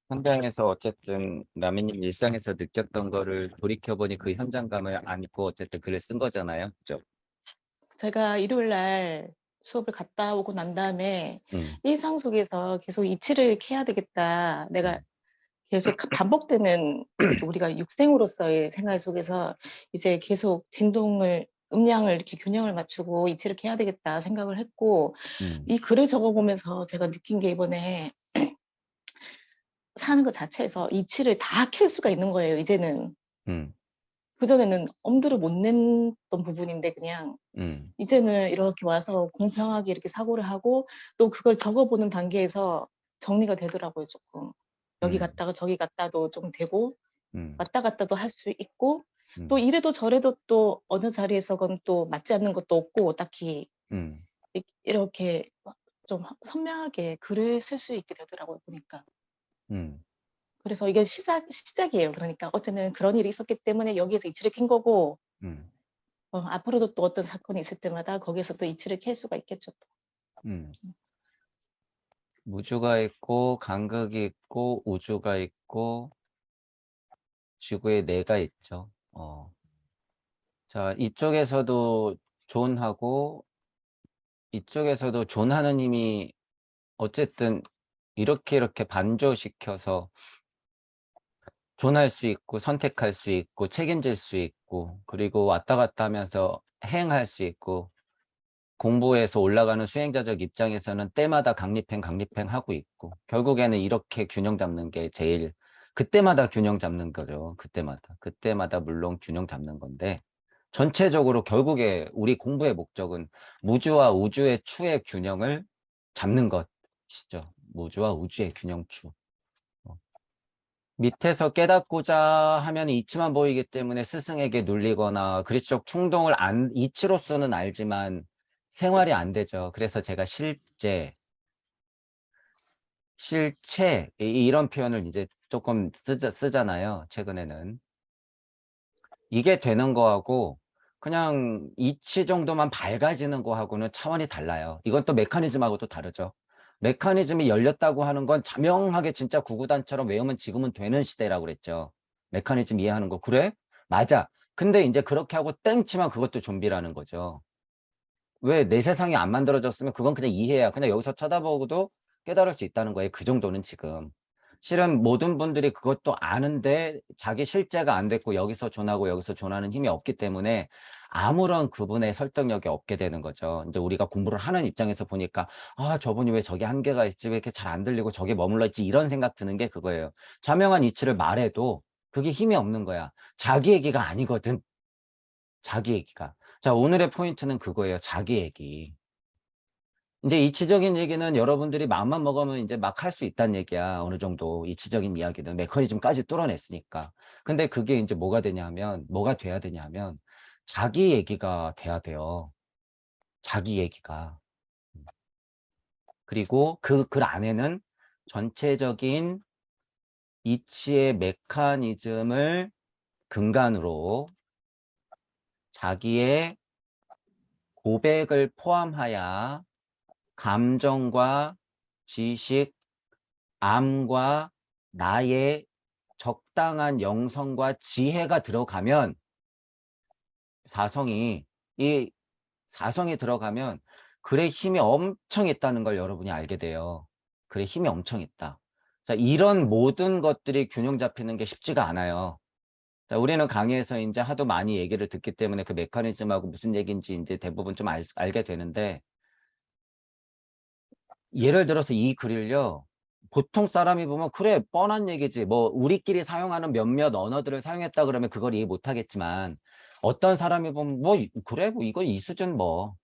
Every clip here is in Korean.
현장에서 어쨌든 라미님 일상에서 느꼈던 거를 돌이켜보니 그 현장감을 안고 어쨌든 글을 쓴 거잖아요. 그죠? 제가 일요일 날 수업을 갔다 오고 난 다음에 음, 일상 속에서 계속 '이치를 캐야 되겠다.' 내가 음, 계속 반복되는 이렇게 우리가 육생으로서의 생활 속에서 이제 계속 진동을 음량을 이렇게 균형을 맞추고 '이치를 캐야 되겠다.' 생각을 했고, 음, 이 글을 적어 보면서 제가 느낀 게 이번에 사는 것 자체에서 이치를 다 캘 수가 있는 거예요 이제는. 음, 그전에는 엄두를 못 냈던 부분인데 그냥 음, 이제는 이렇게 와서 공평하게 이렇게 사고를 하고 또 그걸 적어 보는 단계에서 정리가 되더라고요 쪼끔. 여기 음, 갔다가 저기 갔다도 좀 되고 음, 왔다 갔다도 할 수 있고, 또 음, 이래도 저래도 또 어느 자리에서건 또 맞지 않는 것도 없고 딱히 음, 이렇게 좀 선명하게 글을 쓸 수 있게 되더라고요 보니까. 음, 그래서 이게 시작이에요. 그러니까 어쨌든 그런 일이 있었기 때문에 여기에서 이치를 캔 거고, 음, 앞으로도 또 어떤 사건이 있을 때마다 거기에서 또 이치를 캘 수가 있겠죠 또. 음. 무주가 있고 간극이 있고 우주가 있고 지구에 내가 있죠. 자, 이쪽에서도 존하고 이쪽에서도 존하는 힘이 어쨌든 이렇게 반조시켜서 존할 수 있고 선택할 수 있고 책임질 수 있고 그리고 왔다 갔다 하면서 행할 수 있고 공부에서 올라가는 수행자적 입장에서는 때마다 강립행 하고 있고 결국에는 이렇게 균형 잡는 게 제일 그때마다 균형 잡는 거죠. 그때마다 물론 균형 잡는 건데 전체적으로 결국에 우리 공부의 목적은 무주와 우주의 추의 균형을 잡는 것이죠. 무주와 우주의 균형추. 밑에서 깨닫고자 하면 이치만 보이기 때문에 스승에게 눌리거나 그리스적 충동을 이치로서는 알지만 생활이 안 되죠. 그래서 제가 실체 이런 표현을 이제 조금 쓰잖아요. 최근에는. 이게 되는 거하고 그냥 이치 정도만 밝아지는 거하고는 차원이 달라요. 이건 또 메커니즘하고 또 다르죠. 메커니즘이 열렸다고 하는 건 자명하게 진짜 구구단처럼 외우면 지금은 되는 시대라고 그랬죠. 메커니즘 이해하는 거 그래? 맞아. 근데 이제 그렇게 하고 땡치면 그것도 좀비라는 거죠. 왜 내 세상이 안 만들어졌으면 그건 그냥 이해야. 그냥 여기서 쳐다보고도 깨달을 수 있다는 거예요. 그 정도는 지금. 실은 모든 분들이 그것도 아는데 자기 실제가 안 됐고 여기서 존하고 여기서 존하는 힘이 없기 때문에 아무런 그분의 설득력이 없게 되는 거죠. 이제 우리가 공부를 하는 입장에서 보니까 아, 저분이 왜 저게 한계가 있지? 왜 이렇게 잘 안 들리고 저게 머물러 있지? 이런 생각 드는 게 그거예요. 자명한 이치를 말해도 그게 힘이 없는 거야. 자기 얘기가 아니거든. 자기 얘기가. 자, 오늘의 포인트는 그거예요. 자기 얘기. 이제 이치적인 얘기는 여러분들이 마음만 먹으면 이제 막 할 수 있다는 얘기야. 어느 정도 이치적인 이야기는 메커니즘까지 뚫어냈으니까. 근데 그게 이제 뭐가 돼야 되냐면 자기 얘기가 돼야 돼요. 자기 얘기가. 그리고 그 글 안에는 전체적인 이치의 메커니즘을 근간으로 자기의 고백을 포함하여 감정과 지식, 암과 나의 적당한 영성과 지혜가 들어가면 사성이 이 사성이 들어가면 글의 힘이 엄청 있다는 걸 여러분이 알게 돼요. 글의 힘이 엄청 있다. 자, 이런 모든 것들이 균형 잡히는 게 쉽지가 않아요. 자, 우리는 강의에서 이제 하도 많이 얘기를 듣기 때문에 그 메커니즘하고 무슨 얘기인지 이제 대부분 좀 알게 되는데 예를 들어서 이 글을요. 보통 사람이 보면 그래 뻔한 얘기지 뭐 우리끼리 사용하는 몇몇 언어들을 사용했다 그러면 그걸 이해 못하겠지만 어떤 사람이 보면 뭐 그래 뭐 이거 이 수준 뭐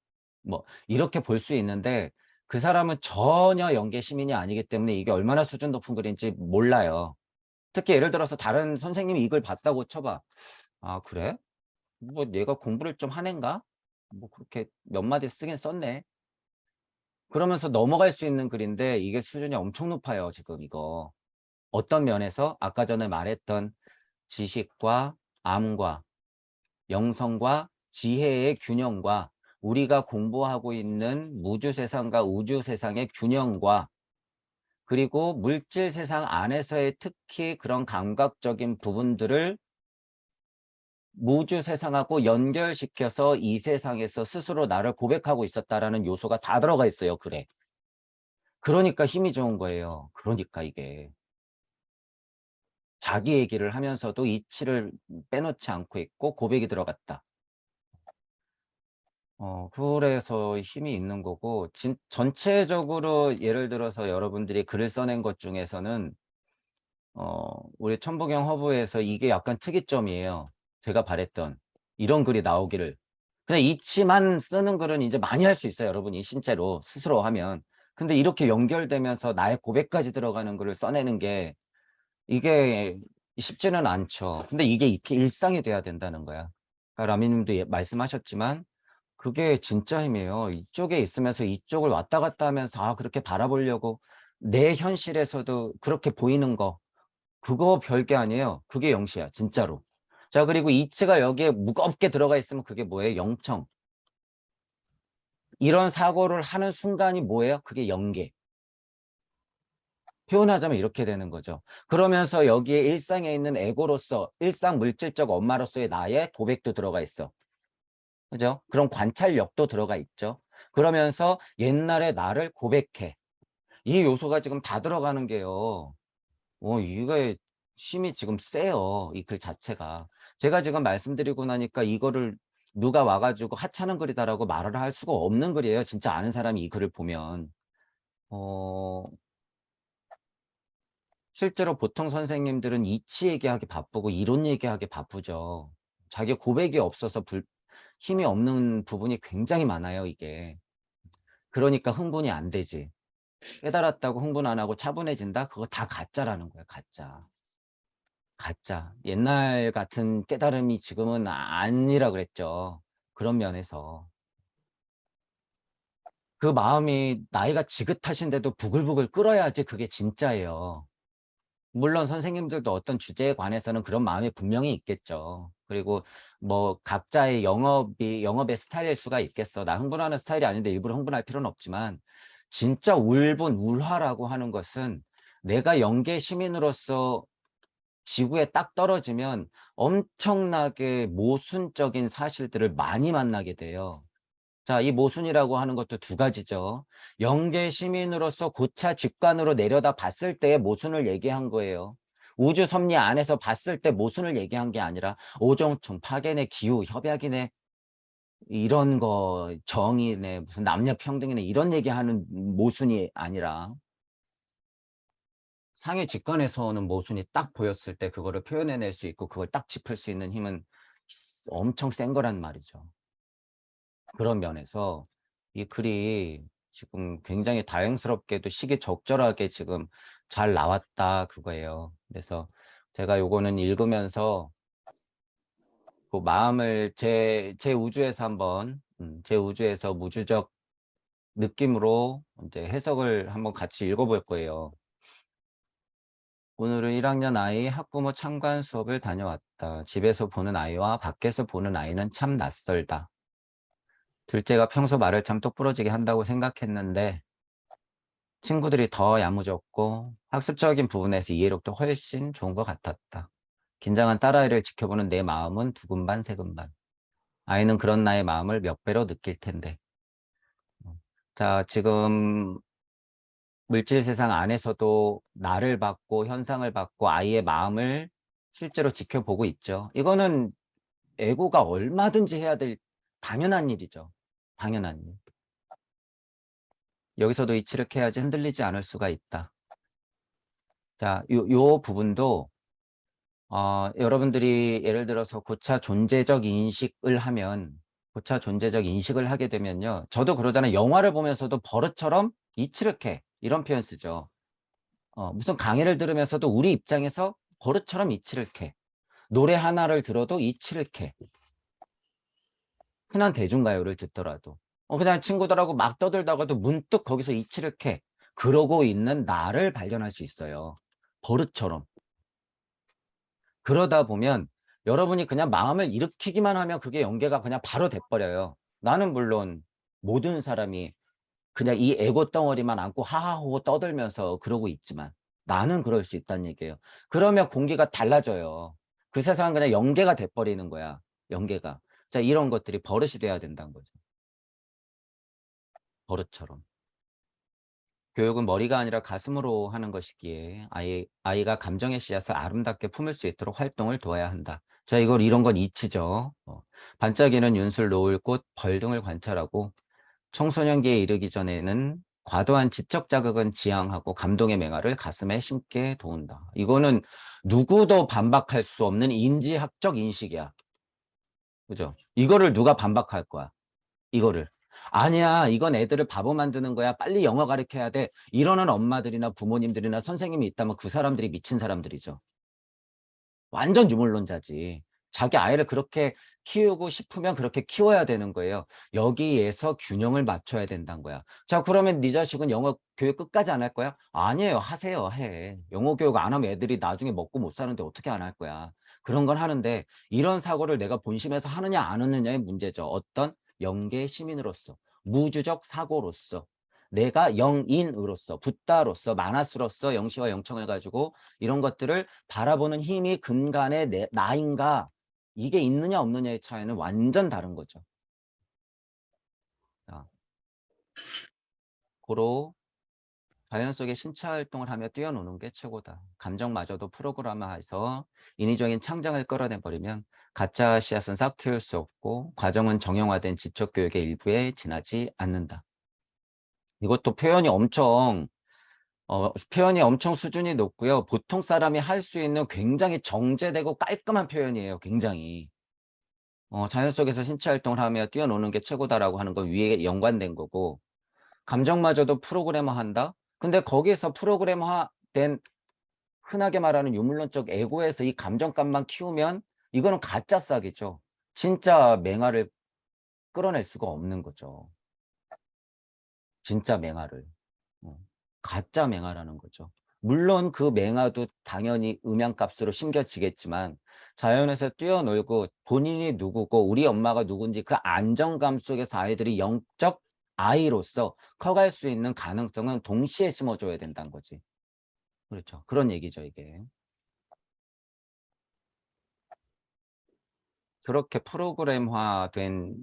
이렇게 볼 수 있는데 그 사람은 전혀 영계 시민이 아니기 때문에 이게 얼마나 수준 높은 글인지 몰라요. 특히 예를 들어서 다른 선생님이 이걸 봤다고 쳐봐. 아 그래? 뭐 얘가 공부를 좀 하는가? 뭐 그렇게 몇 마디 쓰긴 썼네. 그러면서 넘어갈 수 있는 글인데 이게 수준이 엄청 높아요, 지금 이거. 어떤 면에서 아까 전에 말했던 지식과 암과 영성과 지혜의 균형과 우리가 공부하고 있는 무주 세상과 우주 세상의 균형과 그리고 물질 세상 안에서의 특히 그런 감각적인 부분들을 무주 세상하고 연결시켜서 이 세상에서 스스로 나를 고백하고 있었다라는 요소가 다 들어가 있어요, 글에. 그러니까 힘이 좋은 거예요. 그러니까 이게. 자기 얘기를 하면서도 이치를 빼놓지 않고 있고 고백이 들어갔다. 그래서 힘이 있는 거고 전체적으로 예를 들어서 여러분들이 글을 써낸 것 중에서는 우리 천부경 허브에서 이게 약간 특이점이에요. 제가 바랬던 이런 글이 나오기를. 그냥 이치만 쓰는 글은 이제 많이 할 수 있어요, 여러분이 실제로 스스로 하면. 근데 이렇게 연결되면서 나의 고백까지 들어가는 글을 써내는 게 이게 쉽지는 않죠. 근데 이게 이렇게 일상이 돼야 된다는 거야. 그러니까 라미님도 말씀하셨지만 그게 진짜 힘이에요. 이쪽에 있으면서 이쪽을 왔다 갔다 하면서 그렇게 바라보려고 내 현실에서도 그렇게 보이는 거 그거 별게 아니에요. 그게 영시야 진짜로. 자 그리고 이치가 여기에 무겁게 들어가 있으면 그게 뭐예요? 영청. 이런 사고를 하는 순간이 뭐예요? 그게 영계. 표현하자면 이렇게 되는 거죠. 그러면서 여기에 일상에 있는 에고로서 일상 물질적 엄마로서의 나의 고백도 들어가 있어. 그죠? 그런 관찰력도 들어가 있죠. 그러면서 옛날에 나를 고백해. 이 요소가 지금 다 들어가는 게요. 이게 힘이 지금 세요. 이 글 자체가. 제가 지금 말씀드리고 나니까 이거를 누가 와가지고 하찮은 글이다라고 말을 할 수가 없는 글이에요. 진짜 아는 사람이 이 글을 보면. 어, 실제로 보통 선생님들은 이치 얘기하기 바쁘고 이론 얘기하기 바쁘죠. 자기 고백이 없어서 힘이 없는 부분이 굉장히 많아요, 이게. 그러니까 흥분이 안 되지. 깨달았다고 흥분 안 하고 차분해진다? 그거 다 가짜라는 거예요, 가짜. 가짜. 옛날 같은 깨달음이 지금은 아니라 그랬죠. 그런 면에서. 그 마음이 나이가 지긋하신데도 부글부글 끓어야지 그게 진짜예요. 물론 선생님들도 어떤 주제에 관해서는 그런 마음이 분명히 있겠죠. 그리고 뭐 각자의 영업의 스타일일 수가 있겠어. 나 흥분하는 스타일이 아닌데 일부러 흥분할 필요는 없지만 진짜 울화라고 하는 것은 내가 영계 시민으로서 지구에 딱 떨어지면 엄청나게 모순적인 사실들을 많이 만나게 돼요. 자, 이 모순이라고 하는 것도 두 가지죠. 영계 시민으로서 고차 직관으로 내려다 봤을 때의 모순을 얘기한 거예요. 우주 섭리 안에서 봤을 때 모순을 얘기한 게 아니라 오종충, 파괴네, 기후, 협약이네, 이런 거, 정의네, 무슨 남녀 평등이네, 이런 얘기하는 모순이 아니라 상위 직관에서는 모순이 딱 보였을 때 그거를 표현해낼 수 있고 그걸 딱 짚을 수 있는 힘은 엄청 센 거란 말이죠. 그런 면에서 이 글이 지금 굉장히 다행스럽게도 시기적절하게 지금 잘 나왔다 그거예요. 그래서 제가 요거는 읽으면서 그 마음을 제 우주에서 한번 제 우주에서 무주적 느낌으로 이제 해석을 한번 같이 읽어볼 거예요. 오늘은 1학년 아이 학부모 참관 수업을 다녀왔다. 집에서 보는 아이와 밖에서 보는 아이는 참 낯설다. 둘째가 평소 말을 참 똑부러지게 한다고 생각했는데 친구들이 더 야무졌고 학습적인 부분에서 이해력도 훨씬 좋은 것 같았다. 긴장한 딸아이를 지켜보는 내 마음은 두근반 세근반. 아이는 그런 나의 마음을 몇 배로 느낄 텐데. 자, 지금 물질 세상 안에서도 나를 받고 현상을 받고 아이의 마음을 실제로 지켜보고 있죠. 이거는 에고가 얼마든지 해야 될 당연한 일이죠. 당연한 일. 여기서도 이치를 해야지 흔들리지 않을 수가 있다. 자, 요 부분도 여러분들이 예를 들어서 고차 존재적 인식을 하면 고차 존재적 인식을 하게 되면요. 저도 그러잖아요. 영화를 보면서도 버릇처럼 이치를 해. 이런 표현 쓰죠. 무슨 강의를 들으면서도 우리 입장에서 버릇처럼 이치를 해. 노래 하나를 들어도 이치를 해. 흔한 대중가요를 듣더라도. 그냥 친구들하고 막 떠들다가도 문득 거기서 이치를 해. 그러고 있는 나를 발견할 수 있어요. 버릇처럼. 그러다 보면 여러분이 그냥 마음을 일으키기만 하면 그게 연계가 그냥 바로 돼버려요. 나는 물론 모든 사람이 그냥 이 에고 덩어리만 안고 하하호호 떠들면서 그러고 있지만 나는 그럴 수 있다는 얘기예요. 그러면 공기가 달라져요. 그 세상은 그냥 연계가 돼 버리는 거야, 연계가. 자, 이런 것들이 버릇이 돼야 된다는 거죠. 버릇처럼. 교육은 머리가 아니라 가슴으로 하는 것이기에 아이가 감정의 씨앗을 아름답게 품을 수 있도록 활동을 도와야 한다. 자, 이런 건 이치죠. 반짝이는 윤술, 노을꽃, 벌 등을 관찰하고 청소년기에 이르기 전에는 과도한 지적 자극은 지양하고 감동의 맹아를 가슴에 심게 도운다. 이거는 누구도 반박할 수 없는 인지학적 인식이야. 그죠? 이거를 누가 반박할 거야? 이거를. 아니야, 이건 애들을 바보 만드는 거야. 빨리 영어 가르쳐야 돼. 이러는 엄마들이나 부모님들이나 선생님이 있다면 그 사람들이 미친 사람들이죠. 완전 유물론자지. 자기 아이를 그렇게 키우고 싶으면 그렇게 키워야 되는 거예요. 여기에서 균형을 맞춰야 된다는 거야. 자, 그러면 네 자식은 영어 교육 끝까지 안 할 거야? 아니에요. 하세요. 해. 영어 교육 안 하면 애들이 나중에 먹고 못 사는데 어떻게 안 할 거야. 그런 건 하는데 이런 사고를 내가 본심에서 하느냐 안 하느냐의 문제죠. 어떤 영계 시민으로서, 무주적 사고로서, 내가 영인으로서, 붓다로서, 마나스로서 영시와 영청을 가지고 이런 것들을 바라보는 힘이 근간의 나인가, 이게 있느냐 없느냐의 차이는 완전 다른 거죠. 자, 고로 자연 속에 신체 활동을 하며 뛰어노는 게 최고다. 감정마저도 프로그램화해서 인위적인 창작을 끌어내 버리면 가짜 씨앗은 싹 틔울 수 없고 과정은 정형화된 지적 교육의 일부에 지나지 않는다. 이것도 표현이 엄청 수준이 높고요. 보통 사람이 할 수 있는 굉장히 정제되고 깔끔한 표현이에요. 굉장히. 자연 속에서 신체 활동을 하며 뛰어노는 게 최고다라고 하는 건 위에 연관된 거고, 감정마저도 프로그래머한다? 근데 거기에서 프로그래머화된 흔하게 말하는 유물론적 에고에서 이 감정값만 키우면 이거는 가짜 싹이죠. 진짜 맹아를 끌어낼 수가 없는 거죠. 진짜 맹아를. 어, 가짜 맹아라는 거죠. 물론 그 맹아도 당연히 음양값으로 심겨지겠지만 자연에서 뛰어놀고 본인이 누구고 우리 엄마가 누군지 그 안정감 속에서 아이들이 영적 아이로서 커갈 수 있는 가능성은 동시에 심어줘야 된다는 거지. 그렇죠. 그런 얘기죠, 이게. 그렇게 프로그램화된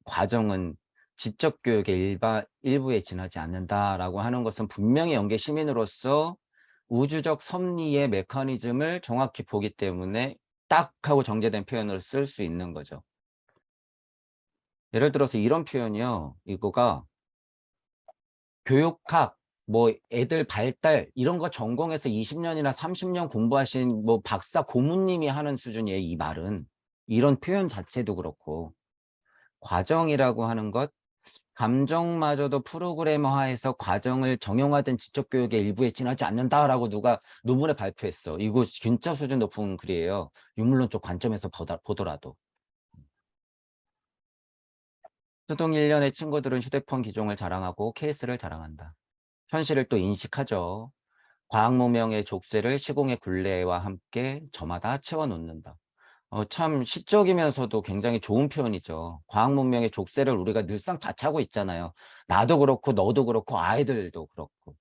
과정은 지적 교육의 일부에 지나지 않는다라고 하는 것은 분명히 영계 시민으로서 우주적 섭리의 메커니즘을 정확히 보기 때문에 딱 하고 정제된 표현을 쓸 수 있는 거죠. 예를 들어서 이런 표현이요. 이거가 교육학, 뭐 애들 발달 이런 거 전공해서 20년이나 30년 공부하신 뭐 박사 고문님이 하는 수준이에요. 이 말은. 이런 표현 자체도 그렇고. 과정이라고 하는 것, 감정마저도 프로그래머화해서 과정을 정형화된 지적 교육의 일부에 지나지 않는다라고 누가 논문에 발표했어. 이거 진짜 수준 높은 글이에요. 유물론적 관점에서 보더라도. 수동 1년의 친구들은 휴대폰 기종을 자랑하고 케이스를 자랑한다. 현실을 또 인식하죠. 과학 문명의 족쇄를 시공의 굴레와 함께 저마다 채워놓는다. 참 시적이면서도 굉장히 좋은 표현이죠. 과학 문명의 족쇄를 우리가 늘상 다 차고 있잖아요. 나도 그렇고 너도 그렇고 아이들도 그렇고.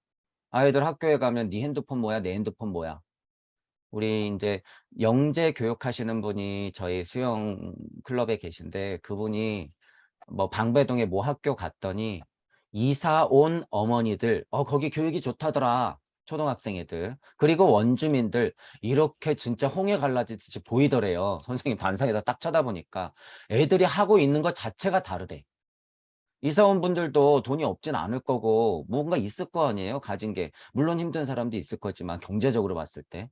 아이들 학교에 가면 네 핸드폰 뭐야? 내 핸드폰 뭐야? 우리 인제 영재 교육하시는 분이 저희 수영 클럽에 계신데 그분이 뭐 방배동에 모 학교 갔더니 이사 온 어머니들 거기 교육이 좋다더라. 초등학생 애들. 그리고 원주민들 이렇게 진짜 홍해 갈라지듯이 보이더래요. 선생님 단상에서 딱 쳐다보니까. 애들이 하고 있는 것 자체가 다르대. 이사 온 분들도 돈이 없진 않을 거고 뭔가 있을 거 아니에요, 가진 게. 물론 힘든 사람도 있을 거지만 경제적으로 봤을 때.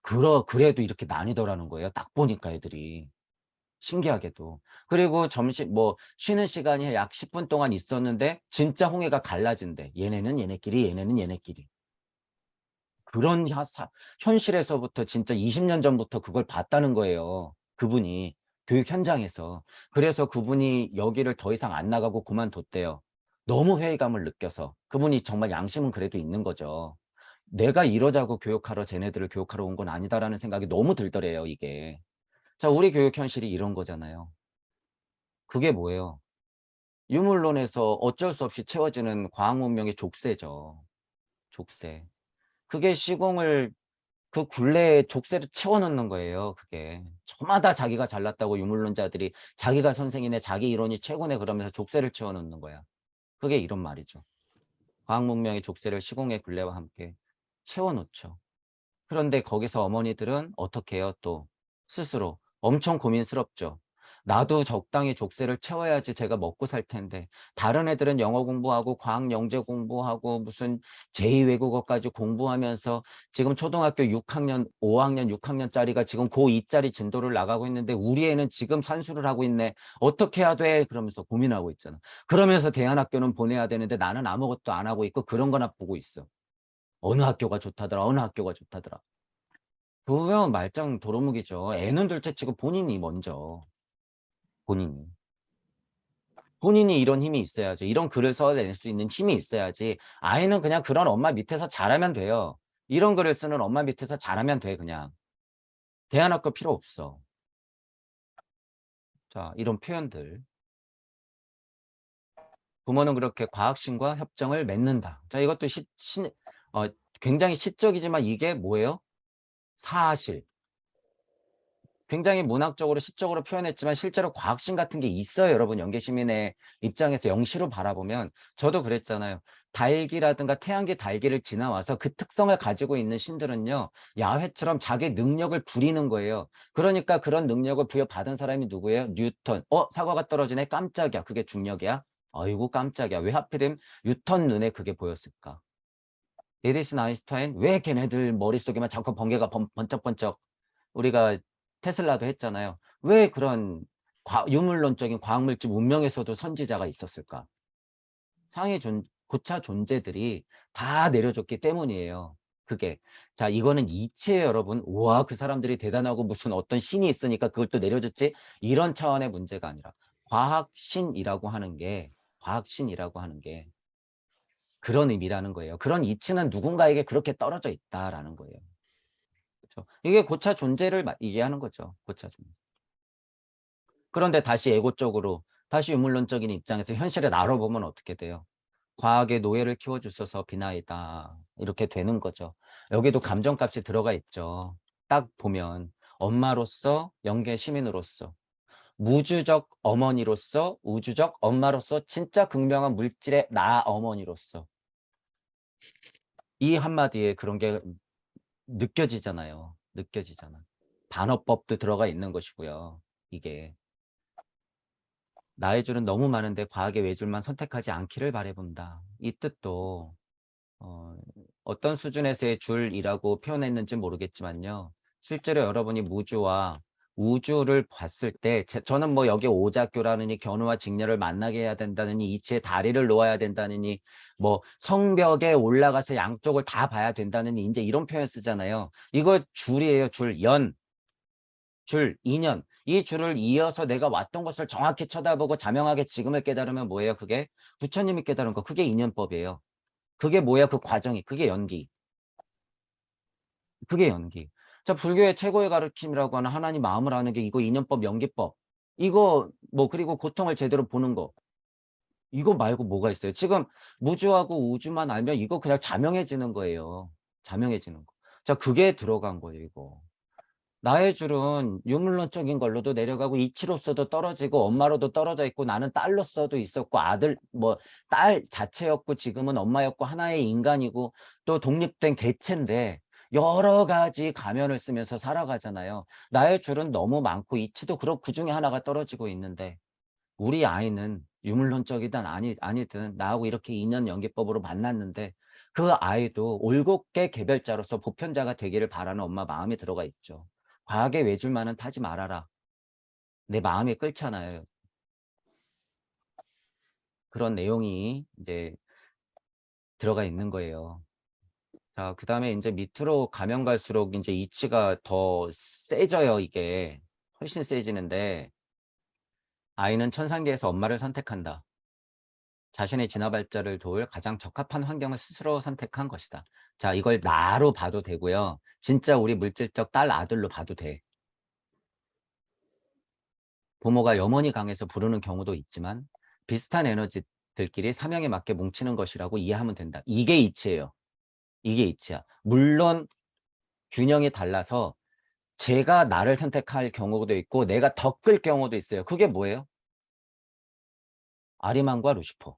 그래도 이렇게 나뉘더라는 거예요. 딱 보니까 애들이. 신기하게도. 그리고 점심 뭐 쉬는 시간이 약 10분 동안 있었는데 진짜 홍해가 갈라진대. 얘네는 얘네끼리, 얘네는 얘네끼리. 그런 현실에서부터 진짜 20년 전부터 그걸 봤다는 거예요. 그분이 교육 현장에서. 그래서 그분이 여기를 더 이상 안 나가고 그만뒀대요. 너무 회의감을 느껴서. 그분이 정말 양심은 그래도 있는 거죠. 내가 이러자고 교육하러 쟤네들을 교육하러 온 건 아니다라는 생각이 너무 들더래요, 이게. 자, 우리 교육 현실이 이런 거잖아요. 그게 뭐예요? 유물론에서 어쩔 수 없이 채워지는 과학 문명의 족쇄죠. 족쇄. 그게 시공을 그 굴레에 족쇄를 채워 넣는 거예요, 그게. 저마다 자기가 잘났다고 유물론자들이 자기가 선생이네, 자기 이론이 최고네 그러면서 족쇄를 채워 넣는 거야. 그게 이런 말이죠. 과학 문명의 족쇄를 시공의 굴레와 함께 채워 놓죠. 그런데 거기서 어머니들은 어떻게 해요? 또 스스로 엄청 고민스럽죠. 나도 적당히 족쇄를 채워야지 제가 먹고 살 텐데 다른 애들은 영어 공부하고 과학 영재 공부하고 무슨 제2외국어까지 공부하면서 지금 초등학교 6학년, 5학년, 6학년짜리가 지금 고2짜리 진도를 나가고 있는데 우리 애는 지금 산수를 하고 있네. 어떻게 해야 돼? 그러면서 고민하고 있잖아. 그러면서 대안학교는 보내야 되는데 나는 아무것도 안 하고 있고 그런 거나 보고 있어. 어느 학교가 좋다더라. 어느 학교가 좋다더라. 보면 말짱 도루묵이죠. 애는 둘째치고 본인이 먼저. 본인이. 본인이 이런 힘이 있어야죠. 이런 글을 써낼 수 있는 힘이 있어야지. 아이는 그냥 그런 엄마 밑에서 자라면 돼요. 이런 글을 쓰는 엄마 밑에서 자라면 돼 그냥. 대안학교 필요 없어. 자, 이런 표현들. 부모는 그렇게 과학신과 협정을 맺는다. 자, 이것도 굉장히 시적이지만 이게 뭐예요? 사실. 굉장히 문학적으로 시적으로 표현했지만 실제로 과학신 같은 게 있어요. 여러분 연계 시민의 입장에서 영시로 바라보면 저도 그랬잖아요. 달기라든가 태양계 달기를 지나와서 그 특성을 가지고 있는 신들은요. 야훼처럼 자기 능력을 부리는 거예요. 그러니까 그런 능력을 부여받은 사람이 누구예요? 뉴턴. 사과가 떨어지네. 깜짝이야. 그게 중력이야? 아이고 깜짝이야. 왜 하필이면 뉴턴 눈에 그게 보였을까? 에디슨 아인슈타인 왜 걔네들 머릿속에만 자꾸 번개가 번쩍번쩍 우리가 테슬라도 했잖아요. 왜 그런 유물론적인 과학물질 문명에서도 선지자가 있었을까? 고차 존재들이 다 내려줬기 때문이에요. 그게. 자, 이거는 이치예요, 여러분. 와, 그 사람들이 대단하고 무슨 어떤 신이 있으니까 그걸 또 내려줬지? 이런 차원의 문제가 아니라 과학신이라고 하는 게 그런 의미라는 거예요. 그런 이치는 누군가에게 그렇게 떨어져 있다라는 거예요. 그렇죠? 이게 고차 존재를 얘기하는 거죠. 고차 존재. 그런데 다시 에고적으로 다시 유물론적인 입장에서 현실을 알아보면 어떻게 돼요? 과학의 노예를 키워주셔서 비나이다. 이렇게 되는 거죠. 여기도 감정값이 들어가 있죠. 딱 보면 엄마로서 영계 시민으로서 무주적 어머니로서 우주적 엄마로서 진짜 극명한 물질의 나 어머니로서 이 한마디에 그런 게 느껴지잖아요. 느껴지잖아. 반어법도 들어가 있는 것이고요. 이게 나의 줄은 너무 많은데 과학의 외줄만 선택하지 않기를 바라본다. 이 뜻도 어, 어떤 수준에서의 줄이라고 표현했는지 모르겠지만요. 실제로 여러분이 무주와 우주를 봤을 때 저는 뭐 여기 오작교라느니 견우와 직녀를 만나게 해야 된다느니 이치에 다리를 놓아야 된다느니 뭐 성벽에 올라가서 양쪽을 다 봐야 된다느니 이제 이런 표현 쓰잖아요. 이거 줄이에요. 인연. 이 줄을 이어서 내가 왔던 것을 정확히 쳐다보고 자명하게 지금을 깨달으면 뭐예요? 그게 부처님이 깨달은 거. 그게 인연법이에요. 그게 뭐야? 그 과정이. 그게 연기. 그게 연기. 자, 불교의 최고의 가르침이라고 하는 하나님 마음을 아는 게 이거 인연법, 연기법. 이거 뭐 그리고 고통을 제대로 보는 거. 이거 말고 뭐가 있어요? 지금 무주하고 우주만 알면 이거 그냥 자명해지는 거예요. 자명해지는 거. 자, 그게 들어간 거예요, 이거. 나의 줄은 유물론적인 걸로도 내려가고 이치로서도 떨어지고 엄마로도 떨어져 있고 나는 딸로서도 있었고 아들 뭐 딸 자체였고 지금은 엄마였고 하나의 인간이고 또 독립된 개체인데 여러 가지 가면을 쓰면서 살아가잖아요. 나의 줄은 너무 많고 이치도 그렇고 그중에 하나가 떨어지고 있는데 우리 아이는 유물론적이든 아니든 나하고 이렇게 인연 연계법으로 만났는데 그 아이도 올곧게 개별자로서 보편자가 되기를 바라는 엄마 마음이 들어가 있죠. 과학의 외줄만은 타지 말아라. 내 마음이 끓잖아요. 그런 내용이 이제 들어가 있는 거예요. 자, 그다음에 이제 밑으로 가면 갈수록 이제 이치가 더 세져요, 이게. 훨씬 세지는데 아이는 천상계에서 엄마를 선택한다. 자신의 진화 발달을 도울 가장 적합한 환경을 스스로 선택한 것이다. 자, 이걸 나로 봐도 되고요. 진짜 우리 물질적 딸 아들로 봐도 돼. 부모가 염원이 강해서 부르는 경우도 있지만 비슷한 에너지들끼리 사명에 맞게 뭉치는 것이라고 이해하면 된다. 이게 이치예요. 이게 이치야. 물론 균형이 달라서 제가 나를 선택할 경우도 있고 내가 더 끌 경우도 있어요. 그게 뭐예요? 아리만과 루시퍼.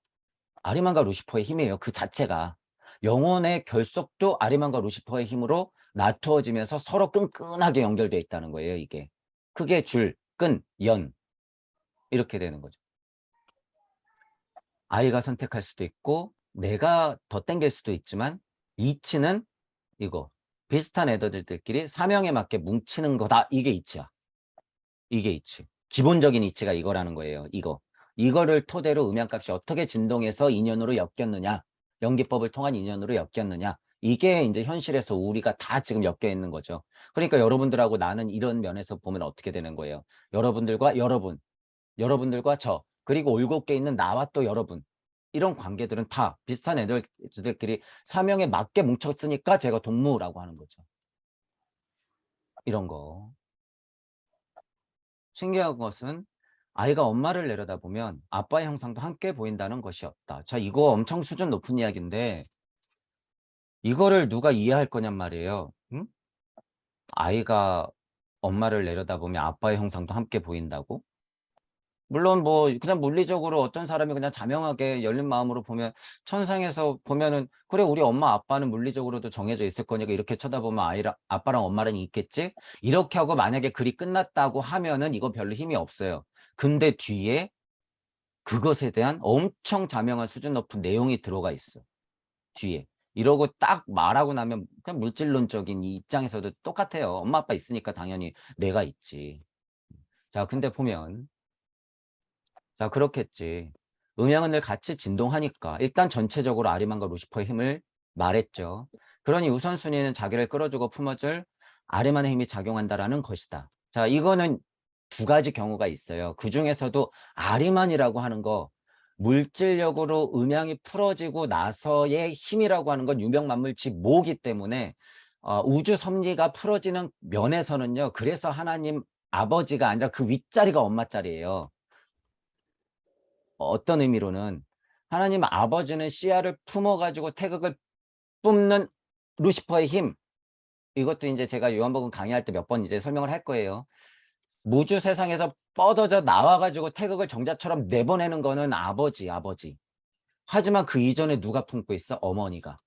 아리만과 루시퍼의 힘이에요. 그 자체가. 영혼의 결속도 아리만과 루시퍼의 힘으로 나투어지면서 서로 끈끈하게 연결되어 있다는 거예요. 이게. 그게 줄, 끈, 연 이렇게 되는 거죠. 아이가 선택할 수도 있고 내가 더 땡길 수도 있지만 이치는 이거. 비슷한 에너지들끼리 사명에 맞게 뭉치는 거다. 이게 이치야. 이게 이치. 기본적인 이치가 이거라는 거예요. 이거. 이거를 토대로 음양값이 어떻게 진동해서 인연으로 엮였느냐. 연기법을 통한 인연으로 엮였느냐. 이게 이제 현실에서 우리가 다 지금 엮여 있는 거죠. 그러니까 여러분들하고 나는 이런 면에서 보면 어떻게 되는 거예요. 여러분들과 여러분, 여러분들과 저, 그리고 올곧게 있는 나와 또 여러분. 이런 관계들은 다 비슷한 애들끼리 사명에 맞게 뭉쳤으니까 제가 동무라고 하는 거죠. 이런 거. 신기한 것은 아이가 엄마를 내려다보면 아빠의 형상도 함께 보인다는 것이 없다. 자, 이거 엄청 수준 높은 이야기인데 이거를 누가 이해할 거냔 말이에요. 응? 아이가 엄마를 내려다보면 아빠의 형상도 함께 보인다고? 물론 뭐 그냥 물리적으로 어떤 사람이 그냥 자명하게 열린 마음으로 보면 천상에서 보면은 그래 우리 엄마 아빠는 물리적으로도 정해져 있을 거니까 이렇게 쳐다보면 아빠랑 엄마랑 있겠지? 이렇게 하고 만약에 글이 끝났다고 하면은 이건 별로 힘이 없어요. 근데 뒤에 그것에 대한 엄청 자명한 수준 높은 내용이 들어가 있어. 뒤에. 이러고 딱 말하고 나면 그냥 물질론적인 이 입장에서도 똑같아요. 엄마 아빠 있으니까 당연히 내가 있지. 자, 근데 보면 자, 그렇겠지. 음양은 늘 같이 진동하니까 일단 전체적으로 아리만과 루시퍼의 힘을 말했죠. 그러니 우선순위는 자기를 끌어주고 품어줄 아리만의 힘이 작용한다라는 것이다. 자, 이거는 두 가지 경우가 있어요. 그 중에서도 아리만이라고 하는 거 물질력으로 음양이 풀어지고 나서의 힘이라고 하는 건 유명만물치 모기 때문에 우주 섭리가 풀어지는 면에서는요. 그래서 하나님 아버지가 아니라 그 윗자리가 엄마 자리예요. 어떤 의미로는 하나님 아버지는 씨앗을 품어가지고 태극을 뿜는 루시퍼의 힘. 이것도 이제 제가 요한복음 강의할 때 몇 번 이제 설명을 할 거예요. 무주 세상에서 뻗어져 나와가지고 태극을 정자처럼 내보내는 거는 아버지. 하지만 그 이전에 누가 품고 있어? 어머니가.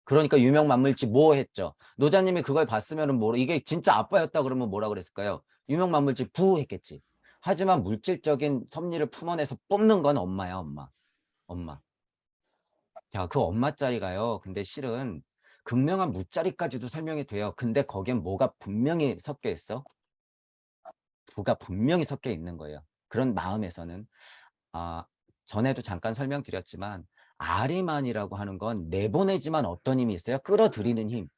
그러니까 유명만물치 뭐 했죠? 노자님이 그걸 봤으면은 뭐 이게 진짜 아빠였다 그러면 뭐라 그랬을까요? 유명만물치 부 했겠지. 하지만 물질적인 섭리를 품어내서 뽑는 건 엄마야, 엄마. 자, 그 엄마 자리가요. 근데 실은 극명한 무자리까지도 설명이 돼요. 근데 거기엔 뭐가 분명히 섞여 있어? 부가 분명히 섞여 있는 거예요. 그런 마음에서는 아, 전에도 잠깐 설명드렸지만 아리만이라고 하는 건 내보내지만 어떤 힘이 있어요? 끌어들이는 힘.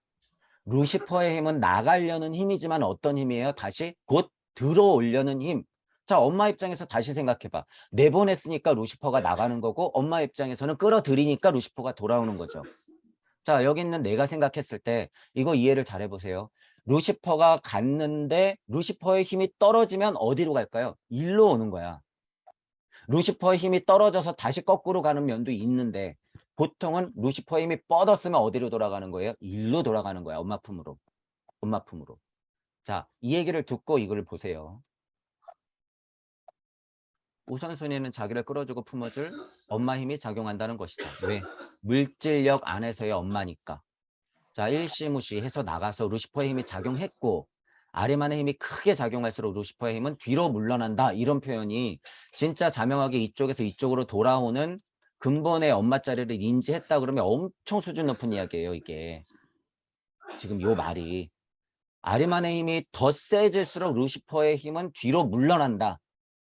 루시퍼의 힘은 나가려는 힘이지만 어떤 힘이에요? 다시 곧 들어오려는 힘. 자, 엄마 입장에서 다시 생각해봐. 내보냈으니까 루시퍼가 나가는 거고 엄마 입장에서는 끌어들이니까 루시퍼가 돌아오는 거죠. 자, 여기 있는 내가 생각했을 때 이거 이해를 잘 해보세요. 루시퍼가 갔는데 루시퍼의 힘이 떨어지면 어디로 갈까요? 일로 오는 거야. 루시퍼의 힘이 떨어져서 다시 거꾸로 가는 면도 있는데 보통은 루시퍼의 힘이 뻗었으면 어디로 돌아가는 거예요? 일로 돌아가는 거야. 엄마 품으로. 엄마 품으로. 자, 이 얘기를 듣고 이걸 보세요. 우선순위는 자기를 끌어주고 품어줄 엄마 힘이 작용한다는 것이다. 왜? 물질력 안에서의 엄마니까. 자, 일시무시해서 나가서 루시퍼의 힘이 작용했고 아리만의 힘이 크게 작용할수록 루시퍼의 힘은 뒤로 물러난다. 이런 표현이 진짜 자명하게 이쪽에서 이쪽으로 돌아오는 근본의 엄마 자리를 인지했다 그러면 엄청 수준 높은 이야기예요. 이게 지금 요 말이 아리만의 힘이 더 세질수록 루시퍼의 힘은 뒤로 물러난다.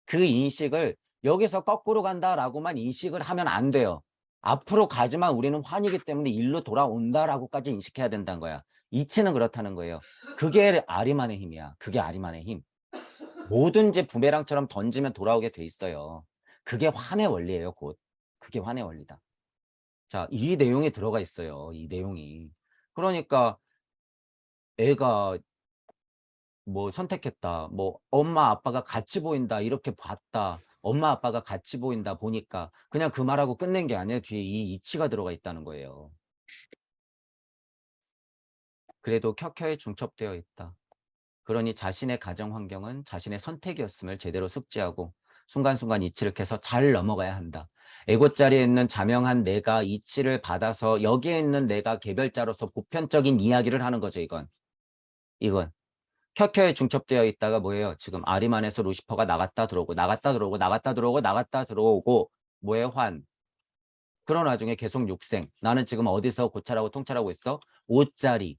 그 인식을 여기서 거꾸로 간다라고만 인식을 하면 안 돼요. 앞으로 가지만 우리는 환이기 때문에 일로 돌아온다라고까지 인식해야 된다는 거야. 이치는 그렇다는 거예요. 그게 아리만의 힘이야. 그게 아리만의 힘. 뭐든지 부메랑처럼 던지면 돌아오게 돼 있어요. 그게 환의 원리예요, 곧. 그게 환의 원리다. 자, 이 내용이 들어가 있어요. 이 내용이. 그러니까 애가 뭐 선택했다. 뭐 엄마 아빠가 같이 보인다. 이렇게 봤다. 엄마 아빠가 같이 보인다 보니까 그냥 그 말하고 끝낸 게 아니에요. 뒤에 이 이치가 들어가 있다는 거예요. 그래도 켜켜이 중첩되어 있다. 그러니 자신의 가정 환경은 자신의 선택이었음을 제대로 숙지하고 순간순간 이치를 캐서 잘 넘어가야 한다. 에고자리에 있는 자명한 내가 이치를 받아서 여기에 있는 내가 개별자로서 보편적인 이야기를 하는 거죠. 이건 켜켜이 중첩되어 있다가 뭐예요? 지금 아리만에서 루시퍼가 나갔다 들어오고 나갔다 들어오고 나갔다 들어오고 나갔다 들어오고 뭐예요? 환. 그런 와중에 계속 육생. 나는 지금 어디서 고찰하고 통찰하고 있어? 5자리.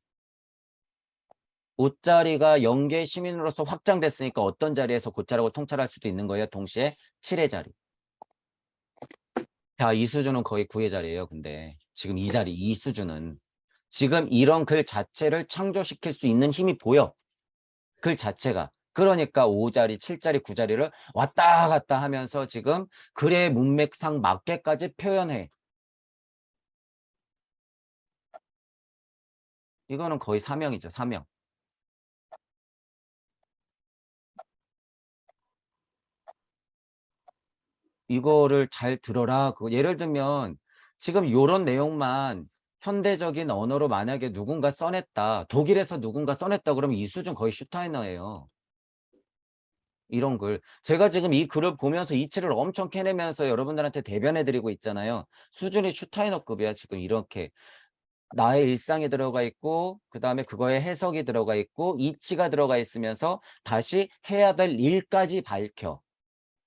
5자리가 영계 시민으로서 확장됐으니까 어떤 자리에서 고찰하고 통찰할 수도 있는 거예요. 동시에 7의 자리. 자, 이 수준은 거의 9의 자리예요. 근데 지금 이 자리, 이 수준은 지금 이런 글 자체를 창조시킬 수 있는 힘이 보여. 글 자체가. 그러니까 5자리, 7자리, 9자리를 왔다 갔다 하면서 지금 글의 문맥상 맞게까지 표현해. 이거는 거의 사명이죠. 사명. 이거를 잘 들어라. 예를 들면 지금 요런 내용만 현대적인 언어로 만약에 누군가 써냈다. 독일에서 누군가 써냈다 그러면 이 수준 거의 슈타이너예요. 이런 글. 제가 지금 이 글을 보면서 이치를 엄청 캐내면서 여러분들한테 대변해 드리고 있잖아요. 수준이 슈타이너급이야. 지금 이렇게. 나의 일상이 들어가 있고 그다음에 그거에 해석이 들어가 있고 이치가 들어가 있으면서 다시 해야 될 일까지 밝혀.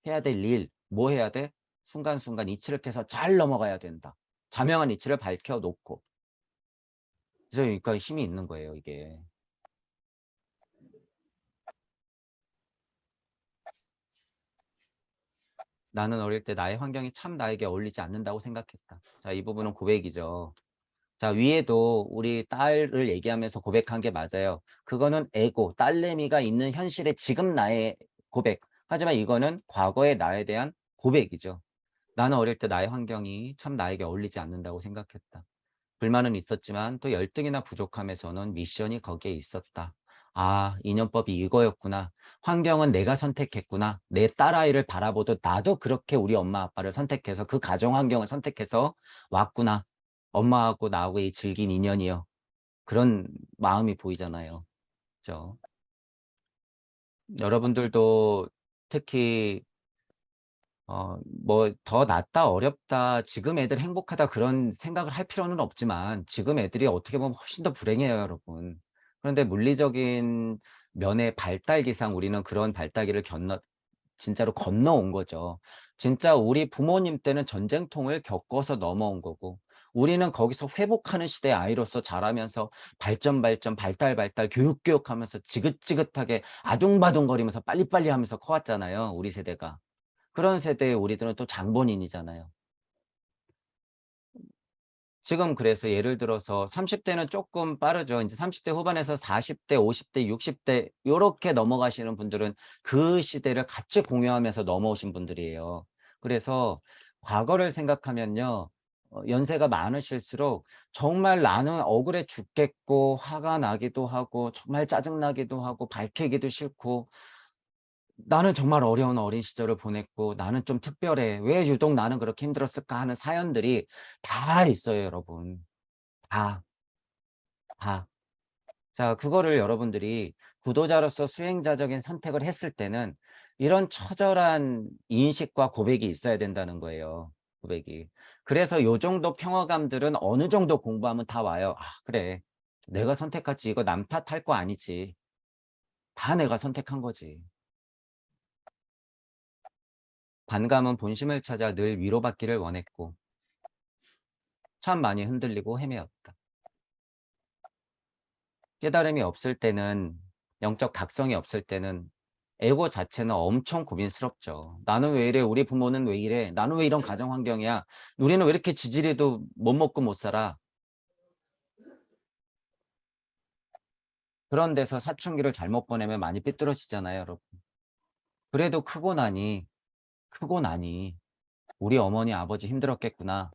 해야 될 일. 뭐 해야 돼? 순간순간 이치를 캐서 잘 넘어가야 된다. 자명한 이치를 밝혀 놓고. 그래서 그러니까 힘이 있는 거예요, 이게. 나는 어릴 때 나의 환경이 참 나에게 어울리지 않는다고 생각했다. 자, 이 부분은 고백이죠. 자, 위에도 우리 딸을 얘기하면서 고백한 게 맞아요. 그거는 에고, 딸내미가 있는 현실의 지금 나의 고백. 하지만 이거는 과거의 나에 대한 고백이죠. 나는 어릴 때 나의 환경이 참 나에게 어울리지 않는다고 생각했다. 불만은 있었지만 또 열등이나 부족함에서는 미션이 거기에 있었다. 아, 인연법이 이거였구나. 환경은 내가 선택했구나. 내 딸아이를 바라보듯 나도 그렇게 우리 엄마 아빠를 선택해서 그 가정 환경을 선택해서 왔구나. 엄마하고 나하고 이 질긴 인연이요. 그런 마음이 보이잖아요. 그죠? 여러분들도 특히 뭐 더 낫다 어렵다 지금 애들 행복하다 그런 생각을 할 필요는 없지만 지금 애들이 어떻게 보면 훨씬 더 불행해요, 여러분. 그런데 물리적인 면의 발달기상 우리는 그런 발달기를 진짜로 건너온 거죠. 진짜 우리 부모님 때는 전쟁통을 겪어서 넘어온 거고 우리는 거기서 회복하는 시대의 아이로서 자라면서 발전 발달 교육하면서 지긋지긋하게 아둥바둥거리면서 빨리빨리 하면서 커왔잖아요, 우리 세대가. 그런 세대의 우리들은 또 장본인이잖아요. 지금 그래서 예를 들어서 30대는 조금 빠르죠. 이제 30대 후반에서 40대, 50대, 60대 요렇게 넘어가시는 분들은 그 시대를 같이 공유하면서 넘어오신 분들이에요. 그래서 과거를 생각하면요. 연세가 많으실수록 정말 나는 억울해 죽겠고 화가 나기도 하고 정말 짜증나기도 하고 밝히기도 싫고 나는 정말 어려운 어린 시절을 보냈고 나는 좀 특별해. 왜 유독 나는 그렇게 힘들었을까 하는 사연들이 다 있어요, 여러분. 다, 다. 자, 그거를 여러분들이 구도자로서 수행자적인 선택을 했을 때는 이런 처절한 인식과 고백이 있어야 된다는 거예요. 고백이. 그래서 요 정도 평화감들은 어느 정도 공부하면 다 와요. 아, 그래. 내가 선택했지. 이거 남 탓할 거 아니지. 다 내가 선택한 거지. 반감은 본심을 찾아 늘 위로받기를 원했고 참 많이 흔들리고 헤매었다. 깨달음이 없을 때는 영적 각성이 없을 때는 에고 자체는 엄청 고민스럽죠. 나는 왜 이래? 우리 부모는 왜 이래? 나는 왜 이런 가정 환경이야? 우리는 왜 이렇게 지질이도 못 먹고 못 살아? 그런 데서 사춘기를 잘못 보내면 많이 삐뚤어지잖아요, 여러분. 그래도 크고 나니 우리 어머니 아버지 힘들었겠구나.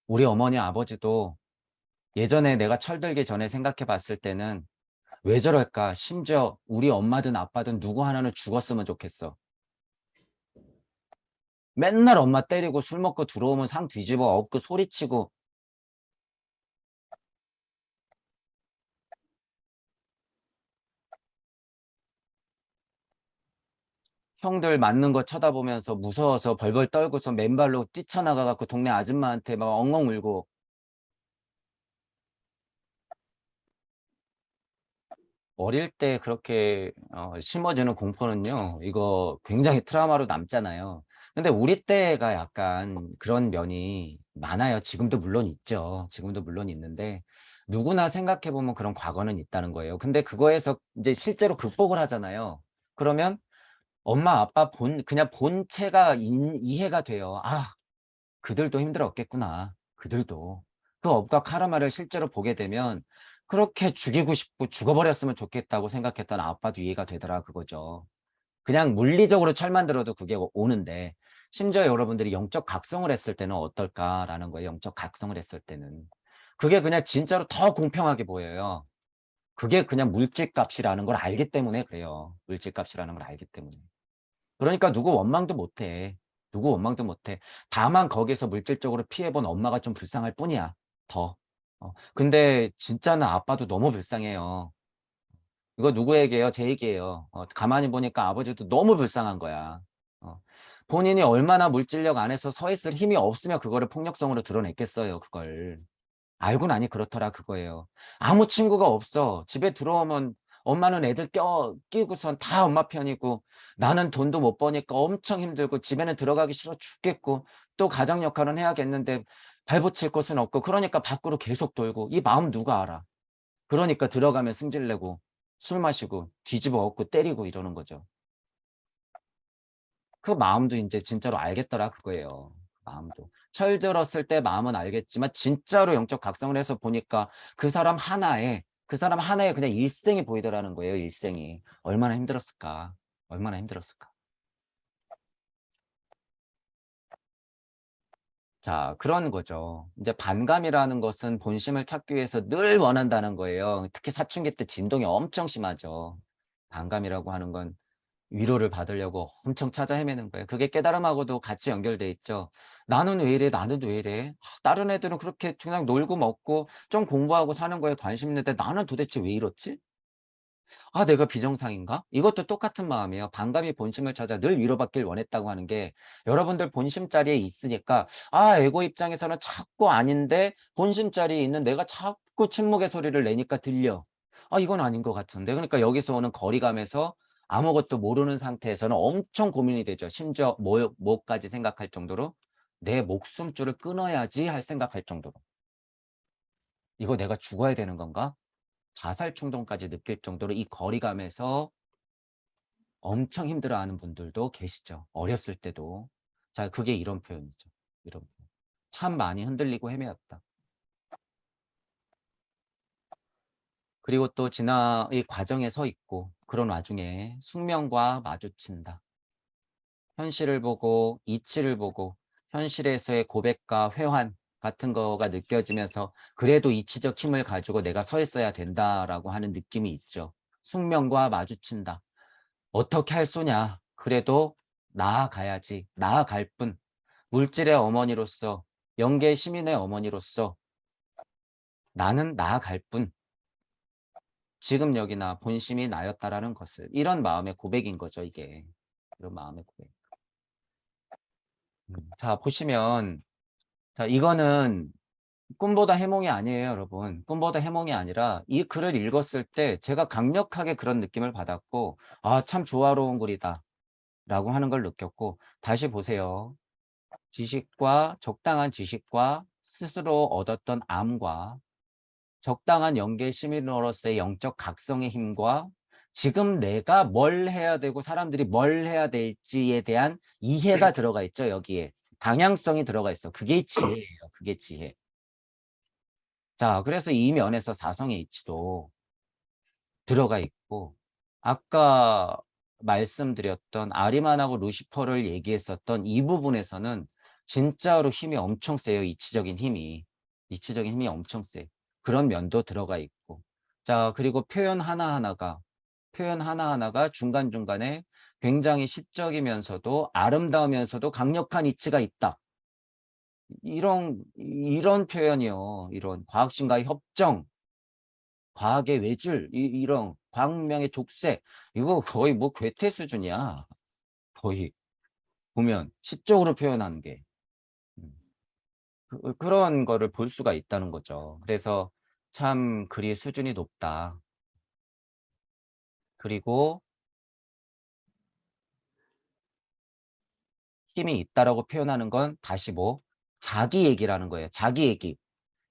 우리 어머니 아버지도 예전에 내가 철들기 전에 생각해 봤을 때는 왜 저럴까? 심지어 우리 엄마든 아빠든 누구 하나는 죽었으면 좋겠어. 맨날 엄마 때리고 술 먹고 들어오면 상 뒤집어 엎고 소리치고 형들 맞는 거 쳐다보면서 무서워서 벌벌 떨고서 맨발로 뛰쳐나가 갖고 동네 아줌마한테 막 엉엉 울고 어릴 때 그렇게 심어지는 공포는요, 이거 굉장히 트라우마로 남잖아요. 근데 우리 때가 약간 그런 면이 많아요. 지금도 물론 있죠. 지금도 물론 있는데 누구나 생각해 보면 그런 과거는 있다는 거예요. 근데 그거에서 이제 실제로 극복을 하잖아요. 그러면 엄마 아빠 그냥 본체가 이해가 돼요. 아, 그들도 힘들었겠구나. 그들도. 그 업과 카르마를 실제로 보게 되면 그렇게 죽이고 싶고 죽어버렸으면 좋겠다고 생각했던 아빠도 이해가 되더라 그거죠. 그냥 물리적으로 철만 들어도 그게 오는데 심지어 여러분들이 영적 각성을 했을 때는 어떨까라는 거예요. 영적 각성을 했을 때는. 그게 그냥 진짜로 더 공평하게 보여요. 그게 그냥 물질값이라는 걸 알기 때문에 그래요. 물질값이라는 걸 알기 때문에. 그러니까 누구 원망도 못 해. 누구 원망도 못 해. 다만 거기서 물질적으로 피해 본 엄마가 좀 불쌍할 뿐이야. 더. 근데 진짜는 아빠도 너무 불쌍해요. 이거 누구에게요? 제 얘기예요. 가만히 보니까 아버지도 너무 불쌍한 거야. 어. 본인이 얼마나 물질력 안에서 서 있을 힘이 없으면 그거를 폭력성으로 드러냈겠어요, 그걸. 알고 나니 그렇더라 그거예요. 아무 친구가 없어. 집에 들어오면 엄마는 애들 끼고선 다 엄마 편이고 나는 돈도 못 버니까 엄청 힘들고 집에는 들어가기 싫어 죽겠고 또 가장 역할은 해야겠는데 발붙일 곳은 없고 그러니까 밖으로 계속 돌고 이 마음 누가 알아. 그러니까 들어가면 승질내고 술 마시고 뒤집어 엎고 때리고 이러는 거죠. 그 마음도 이제 진짜로 알겠더라 그거예요. 마음도. 철들었을 때 마음은 알겠지만 진짜로 영적 각성을 해서 보니까 그 사람 하나에 그냥 일생이 보이더라는 거예요, 일생이. 얼마나 힘들었을까. 얼마나 힘들었을까. 자, 그런 거죠. 이제 반감이라는 것은 본심을 찾기 위해서 늘 원한다는 거예요. 특히 사춘기 때 진동이 엄청 심하죠. 반감이라고 하는 건 위로를 받으려고 엄청 찾아 헤매는 거예요. 그게 깨달음하고도 같이 연결돼 있죠. 나는 왜 이래? 나는 왜 이래? 다른 애들은 그렇게 그냥 놀고 먹고 좀 공부하고 사는 거에 관심 있는데 나는 도대체 왜 이렇지? 아, 내가 비정상인가? 이것도 똑같은 마음이에요. 반감이 본심을 찾아 늘 위로받길 원했다고 하는 게 여러분들 본심 자리에 있으니까 아, 에고 입장에서는 자꾸 아닌데 본심 자리에 있는 내가 자꾸 침묵의 소리를 내니까 들려. 아, 이건 아닌 것 같은데. 그러니까 여기서 오는 거리감에서 아무것도 모르는 상태에서는 엄청 고민이 되죠. 심지어 뭐까지 생각할 정도로 내 목숨줄을 끊어야지 할 생각할 정도로. 이거 내가 죽어야 되는 건가? 자살 충동까지 느낄 정도로 이 거리감에서 엄청 힘들어하는 분들도 계시죠. 어렸을 때도. 자, 그게 이런 표현이죠. 이런 표현. 참 많이 흔들리고 헤매었다. 그리고 또 이 과정에 서 있고 그런 와중에 숙명과 마주친다. 현실을 보고 이치를 보고 현실에서의 고백과 회환 같은 거가 느껴지면서 그래도 이치적 힘을 가지고 내가 서 있어야 된다라고 하는 느낌이 있죠. 숙명과 마주친다. 어떻게 할 소냐. 그래도 나아가야지. 나아갈 뿐. 물질의 어머니로서 영계 시민의 어머니로서 나는 나아갈 뿐. 지금 여기나 본심이 나였다라는 것을 이런 마음의 고백인 거죠. 이게 이런 마음의 고백. 자 보시면 자 이거는 꿈보다 해몽이 아니에요, 여러분. 꿈보다 해몽이 아니라 이 글을 읽었을 때 제가 강력하게 그런 느낌을 받았고 아, 참 조화로운 글이다 라고 하는 걸 느꼈고 다시 보세요. 적당한 지식과 스스로 얻었던 암과 적당한 영계 시민으로서의 영적 각성의 힘과 지금 내가 뭘 해야 되고 사람들이 뭘 해야 될지에 대한 이해가 들어가 있죠, 여기에. 방향성이 들어가 있어. 그게 지혜예요. 그게 지혜. 자, 그래서 이 면에서 사성의 이치도 들어가 있고 아까 말씀드렸던 아리만하고 루시퍼를 얘기했었던 이 부분에서는 진짜로 힘이 엄청 세요. 이치적인 힘이. 이치적인 힘이 엄청 세. 그런 면도 들어가 있고 자, 그리고 표현 하나하나가 중간중간에 굉장히 시적이면서도 아름다우면서도 강력한 이치가 있다. 이런 표현이요. 이런 과학심과의 협정, 과학의 외줄, 이런 과학명의 족쇄, 이거 거의 뭐 괴테 수준이야. 거의 보면 시적으로 표현하는 게. 음. 그런 거를 볼 수가 있다는 거죠. 그래서 참 글이 수준이 높다. 그리고 힘이 있다라고 표현하는 건 다시 뭐 자기 얘기라는 거예요. 자기 얘기,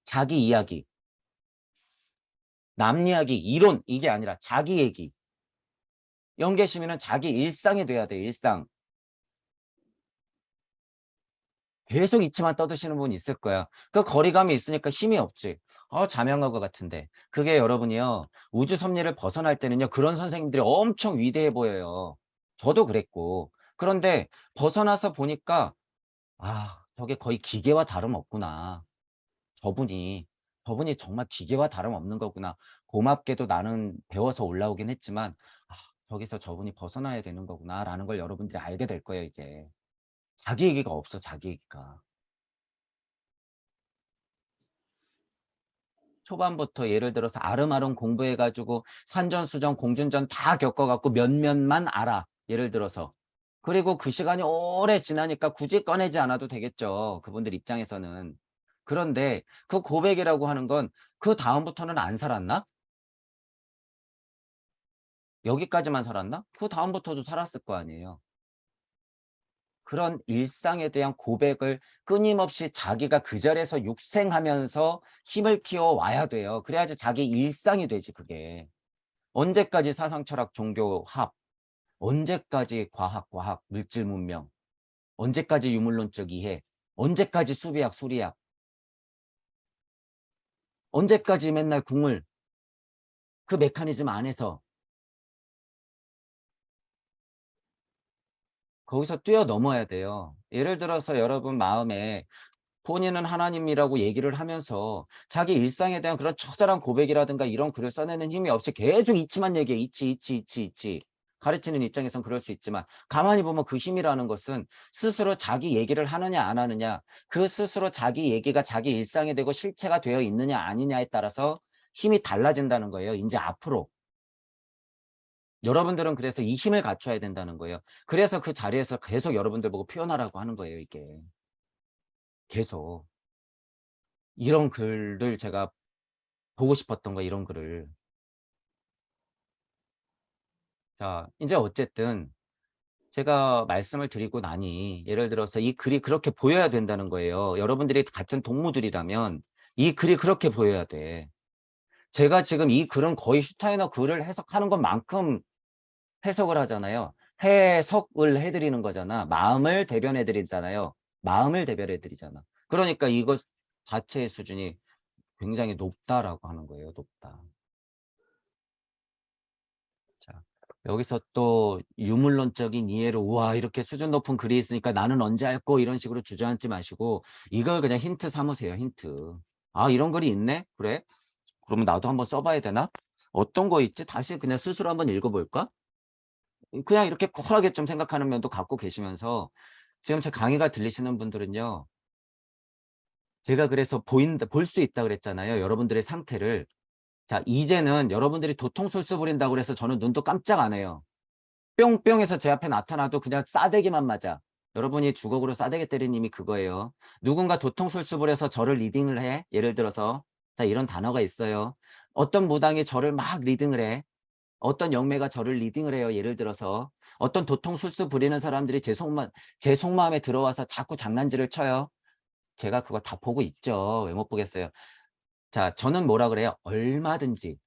자기 이야기, 남 이야기, 이론 이게 아니라 자기 얘기. 영계시민은 자기 일상이 돼야 돼. 일상. 계속 이치만 떠드시는 분 있을 거야. 그 거리감이 있으니까 힘이 없지. 자명한 것 같은데. 그게 여러분이요. 우주 섭리를 벗어날 때는요. 그런 선생님들이 엄청 위대해 보여요. 저도 그랬고. 그런데 벗어나서 보니까 저게 거의 기계와 다름없구나. 저분이 정말 기계와 다름없는 거구나. 고맙게도 나는 배워서 올라오긴 했지만 저기서 저분이 벗어나야 되는 거구나라는 걸 여러분들이 알게 될 거예요, 이제. 자기 얘기가 없어, 자기 얘기가. 초반부터 예를 들어서 아름아름 공부해 가지고 산전수전, 공준전 다 겪어 갖고 몇몇만 알아. 예를 들어서. 그리고 그 시간이 오래 지나니까 굳이 꺼내지 않아도 되겠죠, 그분들 입장에서는. 그런데 그 고백이라고 하는 건 그다음부터는 안 살았나? 여기까지만 살았나? 그다음부터도 살았을 거 아니에요. 그런 일상에 대한 고백을 끊임없이 자기가 그 자리에서 육생하면서 힘을 키워 와야 돼요. 그래야지 자기 일상이 되지 그게. 언제까지 사상, 철학, 종교, 합, 언제까지 과학, 물질 문명, 언제까지 유물론적 이해, 언제까지 수비학, 수리학, 언제까지 맨날 궁을 그 메커니즘 안에서 거기서 뛰어넘어야 돼요. 예를 들어서 여러분 마음에 본인은 하나님이라고 얘기를 하면서 자기 일상에 대한 그런 처절한 고백이라든가 이런 글을 써내는 힘이 없이 계속 이치만 얘기해. 이치. 가르치는 입장에선 그럴 수 있지만 가만히 보면 그 힘이라는 것은 스스로 자기 얘기를 하느냐 안 하느냐, 그 스스로 자기 얘기가 자기 일상이 되고 실체가 되어 있느냐 아니냐에 따라서 힘이 달라진다는 거예요. 이제 앞으로. 여러분들은 그래서 이 힘을 갖춰야 된다는 거예요. 그래서 그 자리에서 계속 여러분들 보고 표현하라고 하는 거예요, 이게. 계속. 이런 글을 제가 보고 싶었던 거야, 이런 글을. 자, 이제 어쨌든 제가 말씀을 드리고 나니 예를 들어서 이 글이 그렇게 보여야 된다는 거예요. 여러분들이 같은 동무들이라면 이 글이 그렇게 보여야 돼. 제가 지금 이 글은 거의 슈타이너 글을 해석하는 것만큼 해석을 하잖아요. 해석을 해 드리는 거잖아. 마음을 대변해 드리잖아요. 마음을 대변해 드리잖아. 그러니까 이것 자체의 수준이 굉장히 높다라고 하는 거예요. 높다. 자, 여기서 또 유물론적인 이해로 우와 이렇게 수준 높은 글이 있으니까 나는 언제 할 거 이런 식으로 주저앉지 마시고 이걸 그냥 힌트 삼으세요. 힌트. 이런 글이 있네? 그래? 그러면 나도 한번 써봐야 되나? 어떤 거 있지? 다시 그냥 스스로 한번 읽어볼까? 그냥 이렇게 쿨하게 좀 생각하는 면도 갖고 계시면서 지금 제 강의가 들리시는 분들은요. 제가 그래서 볼 수 있다 그랬잖아요. 여러분들의 상태를. 자, 이제는 여러분들이 도통술수 부린다고 그래서 저는 눈도 깜짝 안 해요. 뿅뿅해서 제 앞에 나타나도 그냥 싸대기만 맞아. 여러분이 주걱으로 싸대기 때리는 이미 그거예요. 누군가 도통술수불해서 저를 리딩을 해. 예를 들어서 자 이런 단어가 있어요. 어떤 무당이 저를 막 리딩을 해. 어떤 영매가 저를 리딩을 해요. 예를 들어서 어떤 도통술수 부리는 사람들이 제 속마음에 들어와서 자꾸 장난질을 쳐요. 제가 그거 다 보고 있죠. 왜 못 보겠어요. 자, 저는 뭐라 그래요? 얼마든지.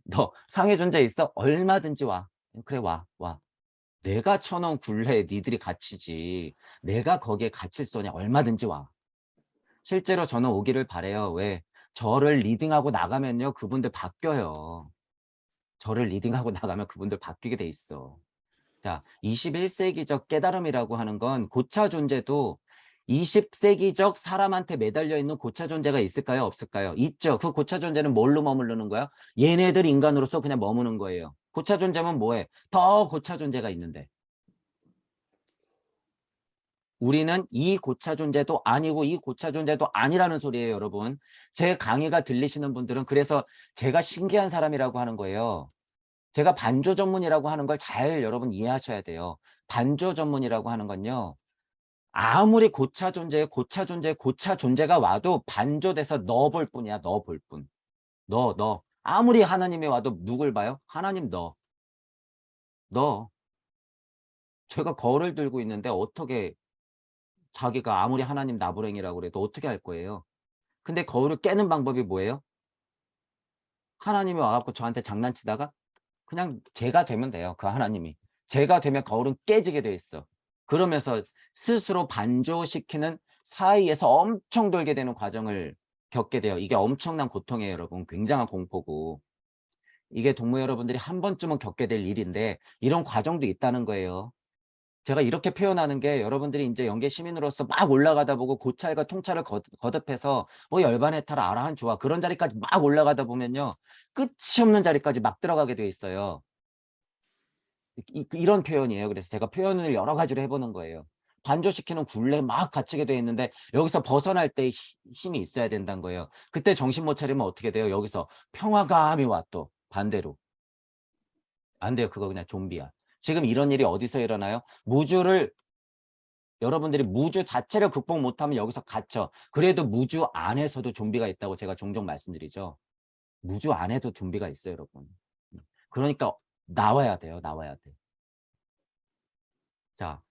너 상해 존재 있어? 얼마든지 와. 그래 와. 와. 내가 쳐놓은 굴레에 니들이 갇히지. 내가 거기에 갇힐 소냐. 얼마든지 와. 실제로 저는 오기를 바래요. 왜? 저를 리딩하고 나가면요. 그분들 바뀌어요. 저를 리딩하고 나가면 그분들 바뀌게 돼 있어. 자, 21세기적 깨달음이라고 하는 건 고차 존재도 20세기적 사람한테 매달려 있는 고차 존재가 있을까요? 없을까요? 있죠. 그 고차 존재는 뭘로 머무르는 거야? 얘네들 인간으로서 그냥 머무는 거예요. 고차 존재면 뭐해? 더 고차 존재가 있는데. 우리는 이 고차 존재도 아니고 이 고차 존재도 아니라는 소리예요, 여러분. 제 강의가 들리시는 분들은 그래서 제가 신기한 사람이라고 하는 거예요. 제가 반조 전문이라고 하는 걸 잘 여러분 이해하셔야 돼요. 반조 전문이라고 하는 건요. 아무리 고차 존재에 고차 존재, 고차 존재가 와도 반조돼서 넣어볼 뿐이야. 넣어볼 뿐. 너. 아무리 하나님이 와도 누굴 봐요? 하나님 너. 제가 거울을 들고 있는데 어떻게 자기가 아무리 하나님 나부랭이라고 그래도 어떻게 할 거예요? 근데 거울을 깨는 방법이 뭐예요? 하나님이 와갖고 저한테 장난치다가 그냥 제가 되면 돼요. 그 하나님이. 제가 되면 거울은 깨지게 돼 있어. 그러면서 스스로 반조시키는 사이에서 엄청 돌게 되는 과정을 겪게 돼요. 이게 엄청난 고통이에요, 여러분. 굉장한 공포고. 이게 동무 여러분들이 한 번쯤은 겪게 될 일인데 이런 과정도 있다는 거예요. 제가 이렇게 표현하는 게 여러분들이 이제 연계 시민으로서 막 올라가다 보고 고찰과 통찰을 거듭해서 뭐 열반해탈 아라한 좋아 그런 자리까지 막 올라가다 보면요. 끝이 없는 자리까지 막 들어가게 돼 있어요. 이런 표현이에요. 그래서 제가 표현을 여러 가지로 해보는 거예요. 반조시키는 굴레에 막 갇히게 돼 있는데 여기서 벗어날 때 힘이 있어야 된다는 거예요. 그때 정신 못 차리면 어떻게 돼요? 여기서 평화감이 와 또 반대로. 안 돼요. 그거 그냥 좀비야. 지금 이런 일이 어디서 일어나요? 여러분들이 무주 자체를 극복 못하면 여기서 갇혀. 그래도 무주 안에서도 좀비가 있다고 제가 종종 말씀드리죠. 무주 안에도 좀비가 있어요, 여러분. 그러니까 나와야 돼요. 나와야 돼. 자,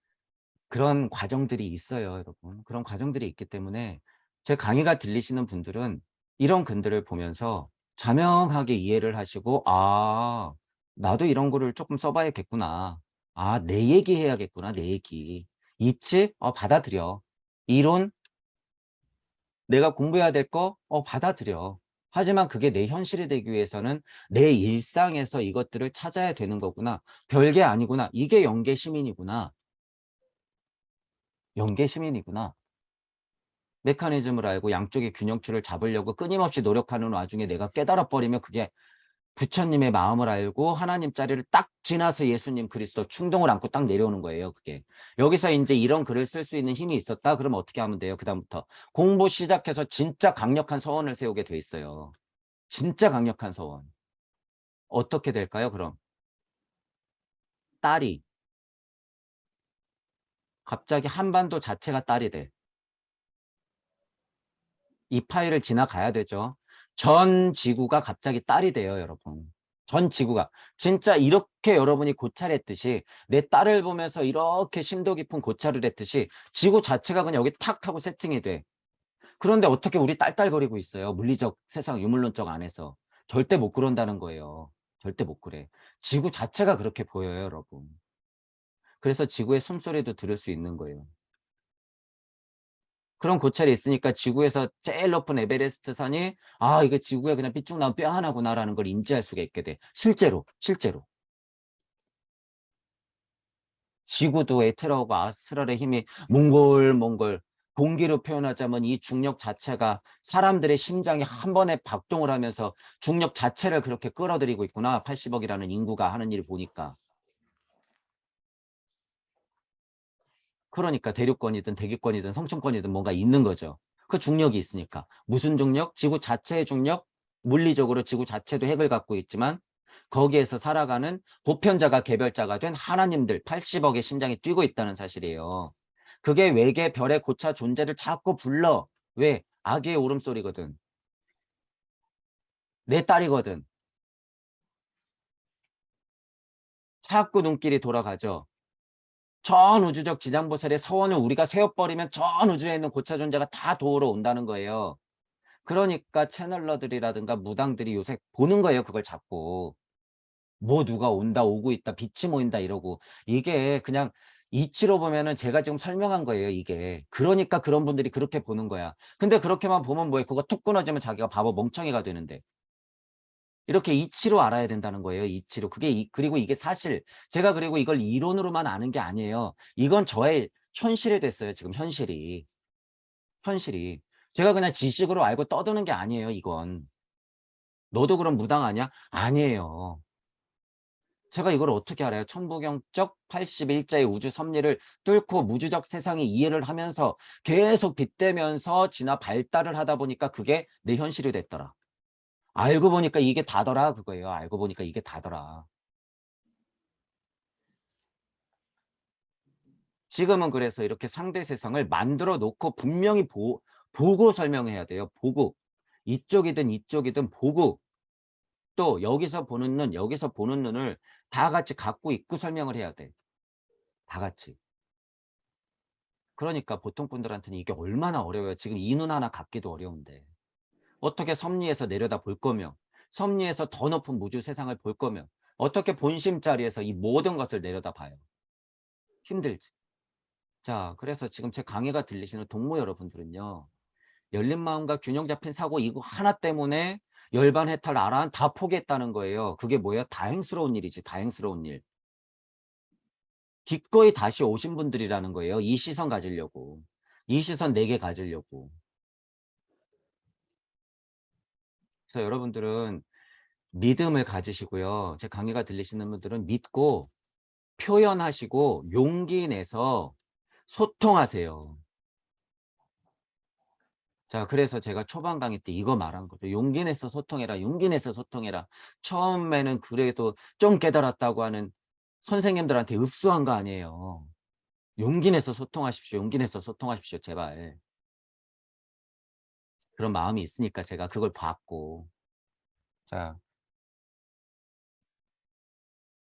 그런 과정들이 있어요, 여러분. 그런 과정들이 있기 때문에 제 강의가 들리시는 분들은 이런 글들을 보면서 자명하게 이해를 하시고 아, 나도 이런 거를 조금 써봐야겠구나. 아, 내 얘기 해야겠구나, 내 얘기. 이치? 받아들여. 이론? 내가 공부해야 될 거? 받아들여. 하지만 그게 내 현실이 되기 위해서는 내 일상에서 이것들을 찾아야 되는 거구나. 별게 아니구나. 이게 영계 시민이구나. 영계 시민이구나. 메커니즘을 알고 양쪽의 균형추를 잡으려고 끊임없이 노력하는 와중에 내가 깨달아 버리면 그게 부처님의 마음을 알고 하나님 자리를 딱 지나서 예수님 그리스도 충동을 안고 딱 내려오는 거예요. 그게 여기서 이제 이런 글을 쓸 수 있는 힘이 있었다 그러면 어떻게 하면 돼요? 그다음부터 공부 시작해서 진짜 강력한 서원을 세우게 돼 있어요. 진짜 강력한 서원. 어떻게 될까요? 그럼 딸이 갑자기 한반도 자체가 딸이 돼. 이 파일을 지나가야 되죠. 전 지구가 갑자기 딸이 돼요, 여러분. 전 지구가. 진짜 이렇게 여러분이 고찰했듯이 내 딸을 보면서 이렇게 심도 깊은 고찰을 했듯이 지구 자체가 그냥 여기 탁 하고 세팅이 돼. 그런데 어떻게 우리 딸딸거리고 있어요. 물리적 세상 유물론적 안에서. 절대 못 그런다는 거예요. 절대 못 그래. 지구 자체가 그렇게 보여요, 여러분. 그래서 지구의 숨소리도 들을 수 있는 거예요. 그런 고찰이 있으니까 지구에서 제일 높은 에베레스트 산이 아 이게 지구에 그냥 삐쭉 나온 뼈 하나구나라는 걸 인지할 수가 있게 돼. 실제로. 지구도 에테라고 아스트랄의 힘이 몽골 공기로 표현하자면 이 중력 자체가 사람들의 심장이 한 번에 박동을 하면서 중력 자체를 그렇게 끌어들이고 있구나. 80억이라는 인구가 하는 일을 보니까. 그러니까 대륙권이든 대기권이든 성층권이든 뭔가 있는 거죠. 그 중력이 있으니까. 무슨 중력? 지구 자체의 중력? 물리적으로 지구 자체도 핵을 갖고 있지만 거기에서 살아가는 보편자가 개별자가 된 하나님들 80억의 심장이 뛰고 있다는 사실이에요. 그게 외계 별의 고차 존재를 자꾸 불러. 왜? 아기의 울음소리거든. 내 딸이거든. 자꾸 눈길이 돌아가죠. 전 우주적 지장보살의 서원을 우리가 세워버리면 전 우주에 있는 고차 존재가 다 도우러 온다는 거예요. 그러니까 채널러들이라든가 무당들이 요새 보는 거예요. 그걸 자꾸. 뭐 누가 온다 오고 있다 빛이 모인다 이러고 이게 그냥 이치로 보면은 제가 지금 설명한 거예요. 이게 그러니까 그런 분들이 그렇게 보는 거야. 근데 그렇게만 보면 뭐해 그거 툭 끊어지면 자기가 바보 멍청이가 되는데 이렇게 이치로 알아야 된다는 거예요. 이치로 그게 그리고 이게 사실 제가 그리고 이걸 이론으로만 아는 게 아니에요. 이건 저의 현실이 됐어요. 지금 현실이 현실이. 제가 그냥 지식으로 알고 떠드는 게 아니에요, 이건. 너도 그럼 무당 아니야? 아니에요. 제가 이걸 어떻게 알아요? 천부경적 81자의 우주 섭리를 뚫고 무주적 세상의 이해를 하면서 계속 빗대면서 진화 발달을 하다 보니까 그게 내 현실이 됐더라. 알고 보니까 이게 다더라 그거예요. 알고 보니까 이게 다더라. 지금은 그래서 이렇게 상대 세상을 만들어 놓고 분명히 보고 설명해야 돼요. 보고. 이쪽이든 이쪽이든 보고 또 여기서 보는 눈, 여기서 보는 눈을 다 같이 갖고 있고 설명을 해야 돼. 다 같이. 그러니까 보통 분들한테는 이게 얼마나 어려워요. 지금 이 눈 하나 갖기도 어려운데. 어떻게 섭리에서 내려다 볼 거며 섭리에서 더 높은 무주 세상을 볼 거며 어떻게 본심 자리에서 이 모든 것을 내려다 봐요. 힘들지. 자, 그래서 지금 제 강의가 들리시는 동무 여러분들은요. 열린 마음과 균형 잡힌 사고 이거 하나 때문에 열반 해탈 아란 다 포기했다는 거예요. 그게 뭐예요? 다행스러운 일이지. 다행스러운 일. 기꺼이 다시 오신 분들이라는 거예요. 이 시선 가지려고. 이 시선 4개 가지려고. 그래서 여러분들은 믿음을 가지시고요. 제 강의가 들리시는 분들은 믿고 표현하시고 용기 내서 소통하세요. 자, 그래서 제가 초반 강의 때 이거 말한 거죠. 용기 내서 소통해라. 용기 내서 소통해라. 처음에는 그래도 좀 깨달았다고 하는 선생님들한테 읍수한 거 아니에요. 용기 내서 소통하십시오. 용기 내서 소통하십시오. 제발. 그런 마음이 있으니까 제가 그걸 봤고. 자,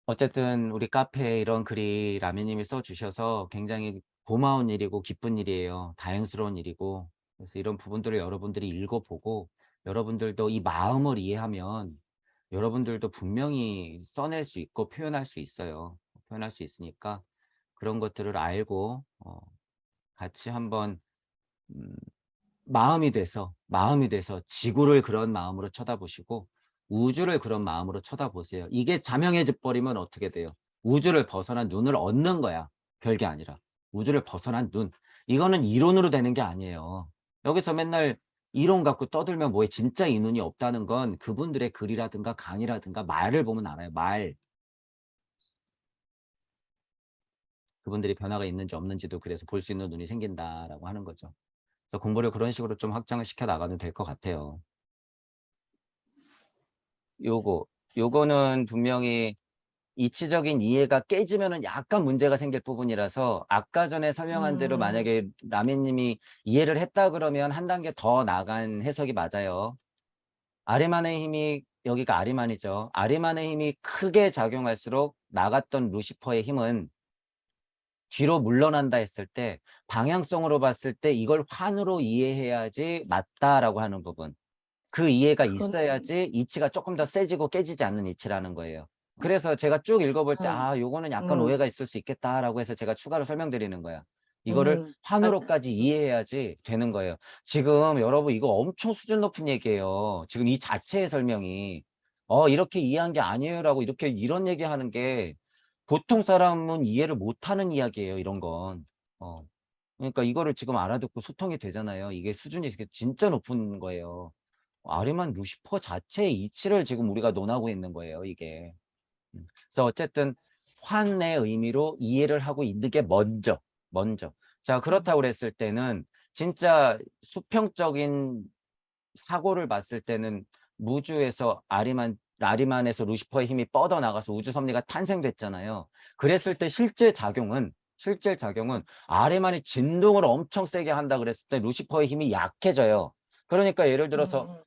어쨌든 우리 카페에 이런 글이 라미님이 써주셔서 굉장히 고마운 일이고 기쁜 일이에요. 다행스러운 일이고. 그래서 이런 부분들을 여러분들이 읽어보고 여러분들도 이 마음을 이해하면 여러분들도 분명히 써낼 수 있고 표현할 수 있어요. 표현할 수 있으니까 그런 것들을 알고 같이 한번 음, 마음이 돼서 지구를 그런 마음으로 쳐다보시고 우주를 그런 마음으로 쳐다보세요. 이게 자명해져 버리면 어떻게 돼요? 우주를 벗어난 눈을 얻는 거야. 별게 아니라. 우주를 벗어난 눈. 이거는 이론으로 되는 게 아니에요. 여기서 맨날 이론 갖고 떠들면 뭐해. 진짜 이 눈이 없다는 건 그분들의 글이라든가 강의라든가 말을 보면 알아요. 말. 그분들이 변화가 있는지 없는지도 그래서 볼 수 있는 눈이 생긴다라고 하는 거죠. 그래서 공부를 그런 식으로 좀 확장을 시켜 나가면 될 것 같아요. 요거, 요거는 분명히 이치적인 이해가 깨지면은 약간 문제가 생길 부분이라서 아까 전에 설명한 대로 만약에 라미님이 이해를 했다 그러면 한 단계 더 나간 해석이 맞아요. 아리만의 힘이 여기가 아리만이죠. 아리만의 힘이 크게 작용할수록 나갔던 루시퍼의 힘은 뒤로 물러난다 했을 때 방향성으로 봤을 때 이걸 환으로 이해해야지 맞다라고 하는 부분. 그 이해가 그건 있어야지 이치가 조금 더 세지고 깨지지 않는 이치라는 거예요. 그래서 제가 쭉 읽어볼 때 음. 요거는 약간 음. 오해가 있을 수 있겠다라고 해서 제가 추가로 설명드리는 거야. 이거를 맞아. 환으로까지 이해해야지 되는 거예요. 지금 여러분 이거 엄청 수준 높은 얘기예요. 지금 이 자체의 설명이 이렇게 이해한 게 아니에요라고 이렇게 이런 얘기하는 게 보통 사람은 이해를 못하는 이야기예요. 이런 건. 그러니까 이거를 지금 알아듣고 소통이 되잖아요. 이게 수준이 진짜 높은 거예요. 아리만 루시퍼 자체의 이치를 지금 우리가 논하고 있는 거예요, 이게. 그래서 어쨌든 환의 의미로 이해를 하고 있는 게 먼저. 자, 음. 그렇다고 그랬을 때는 진짜 수평적인 사고를 봤을 때는 무주에서 아리만에서 루시퍼의 힘이 뻗어나가서 우주 섭리가 탄생됐잖아요. 그랬을 때 실제 작용은 아리만이 진동을 엄청 세게 한다 그랬을 때 루시퍼의 힘이 약해져요. 그러니까 음.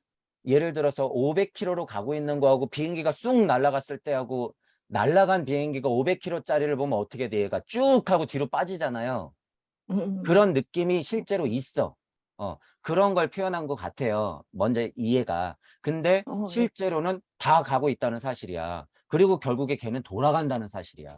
예를 들어서 500km로 가고 있는 거하고 비행기가 쑥 날아갔을 때하고 날아간 비행기가 500km짜리를 보면 어떻게 돼? 얘가 쭉 하고 뒤로 빠지잖아요. 그런 느낌이 실제로 있어. 그런 걸 표현한 것 같아요. 먼저 이해가. 근데 예. 실제로는 다 가고 있다는 사실이야. 그리고 결국에 걔는 돌아간다는 사실이야.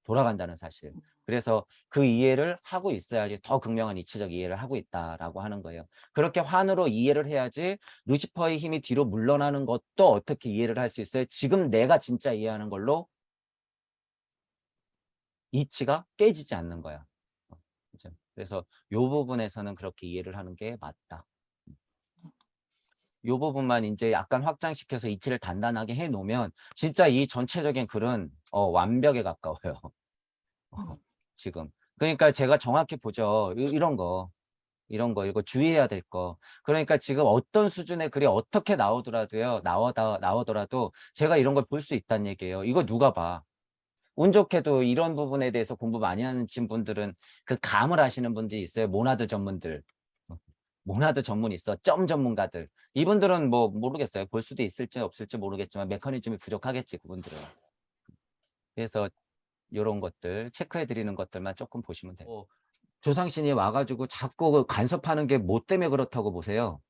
돌아간다는 사실. 그래서 그 이해를 하고 있어야지 더 극명한 이치적 이해를 하고 있다라고 하는 거예요. 그렇게 환으로 이해를 해야지 루시퍼의 힘이 뒤로 물러나는 것도 어떻게 이해를 할 수 있어요? 지금 내가 진짜 이해하는 걸로 이치가 깨지지 않는 거야. 그죠? 그래서 요 부분에서는 그렇게 이해를 하는 게 맞다. 요 부분만 이제 약간 확장시켜서 이치를 단단하게 해 놓으면 진짜 이 전체적인 글은 완벽에 가까워요. 지금. 그러니까 제가 정확히 보죠. 이런 거. 이런 거, 이거 주의해야 될 거. 그러니까 지금 어떤 수준의 글이 어떻게 나오더라도 제가 이런 걸 볼 수 있다는 얘기예요. 이거 누가 봐. 운 좋게도 이런 부분에 대해서 공부 많이 하는 분들은 그 감을 아시는 분들이 있어요. 모나드 전문들. 모나드 전문 있어. 점 전문가들. 이분들은 뭐 모르겠어요. 볼 수도 있을지 없을지 모르겠지만 메커니즘이 부족하겠지, 그분들은. 그래서 이런 것들 체크해 드리는 것들만 조금 보시면 돼요. 조상신이 와가지고 자꾸 그 간섭하는 게 뭐 때문에 그렇다고 보세요.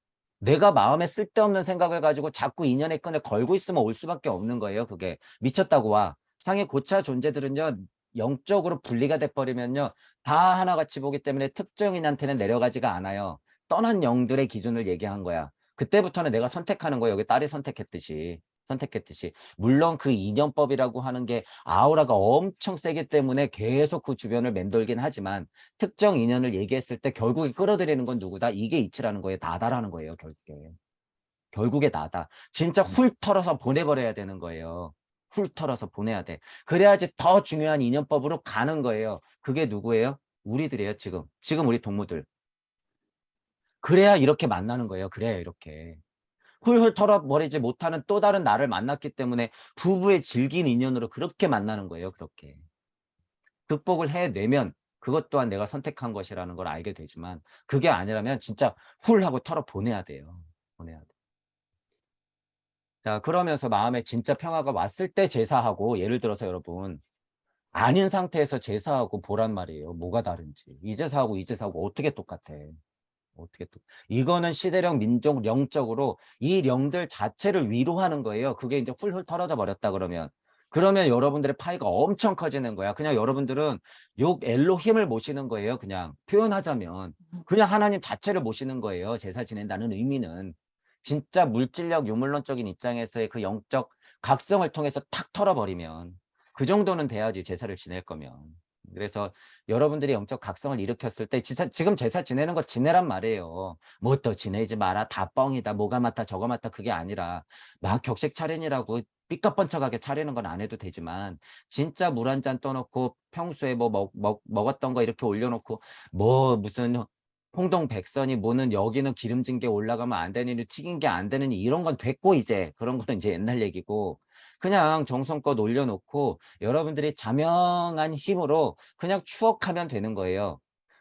내가 마음에 쓸데없는 생각을 가지고 자꾸 인연의 끈을 걸고 있으면 올 수밖에 없는 거예요. 그게 미쳤다고 와. 상의 고차 존재들은요. 영적으로 분리가 돼버리면요. 다 하나같이 보기 때문에 특정인한테는 내려가지가 않아요. 떠난 영들의 기준을 얘기한 거야. 그때부터는 내가 선택하는 거예요. 여기 딸이 선택했듯이. 물론 그 인연법이라고 하는 게 아우라가 엄청 세기 때문에 계속 그 주변을 맴돌긴 하지만 특정 인연을 얘기했을 때 결국에 끌어들이는 건 누구다? 이게 이치라는 거예요. 나다라는 거예요. 결국에 나다. 진짜 훌 털어서 보내버려야 되는 거예요. 훌 털어서 보내야 돼. 그래야지 더 중요한 인연법으로 가는 거예요. 그게 누구예요? 우리들이에요. 지금 우리 동무들. 그래야 이렇게 만나는 거예요. 그래야 이렇게. 훌훌 털어버리지 못하는 또 다른 나를 만났기 때문에 부부의 질긴 인연으로 그렇게 만나는 거예요. 그렇게. 극복을 해내면 그것 또한 내가 선택한 것이라는 걸 알게 되지만 그게 아니라면 진짜 훌 하고 털어 보내야 돼요. 보내야 돼. 자, 그러면서 마음에 진짜 평화가 왔을 때 제사하고 예를 들어서 여러분 아닌 상태에서 제사하고 보란 말이에요. 뭐가 다른지. 이 제사하고 이 제사하고 어떻게 똑같아. 어떻게 또 이거는 시대령 민족 영적으로 이 영들 자체를 위로하는 거예요. 그게 이제 훌훌 털어져 버렸다 그러면 여러분들의 파이가 엄청 커지는 거야. 그냥 여러분들은 육 엘로힘을 모시는 거예요. 그냥 표현하자면 그냥 하나님 자체를 모시는 거예요. 제사 지낸다는 의미는 진짜 물질력 유물론적인 입장에서의 그 영적 각성을 통해서 탁 털어버리면 그 정도는 돼야지 제사를 지낼 거면. 그래서 여러분들이 영적 각성을 일으켰을 때 지금 제사 지내는 거 지내란 말이에요. 뭐 또 지내지 마라. 다 뻥이다. 뭐가 맞다 저거 맞다 그게 아니라 막 격식 차린이라고 삐까뻔쩍하게 차리는 건 안 해도 되지만 진짜 물 한 잔 떠놓고 평소에 뭐 먹었던 거 이렇게 올려놓고 뭐 무슨 홍동백선이 뭐는 여기는 기름진 게 올라가면 안 되느니 튀긴 게 안 되느니 이런 건 됐고 이제 그런 거는 이제 옛날 얘기고 그냥 정성껏 올려놓고 여러분들이 자명한 힘으로 그냥 추억하면 되는 거예요.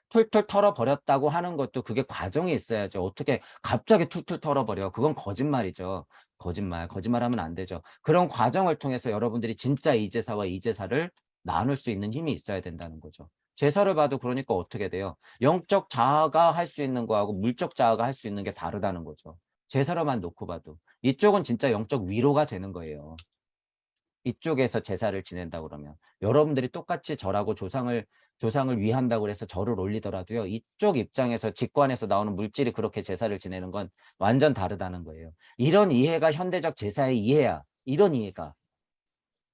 툴툴 털어버렸다고 하는 것도 그게 과정이 있어야죠. 어떻게 갑자기 툴툴 털어버려. 그건 거짓말이죠. 거짓말하면 안 되죠. 그런 과정을 통해서 여러분들이 진짜 이제사와 이제사를 나눌 수 있는 힘이 있어야 된다는 거죠. 제사를 봐도 그러니까 어떻게 돼요? 영적 자아가 할 수 있는 거하고 물적 자아가 할 수 있는 게 다르다는 거죠. 제사로만 놓고 봐도. 이쪽은 진짜 영적 위로가 되는 거예요. 이쪽에서 제사를 지낸다 그러면 여러분들이 똑같이 절하고 조상을 위한다고 해서 절을 올리더라도요. 이쪽 입장에서 직관에서 나오는 물질이 그렇게 제사를 지내는 건 완전 다르다는 거예요. 이런 이해가 현대적 제사의 이해야. 이런 이해가.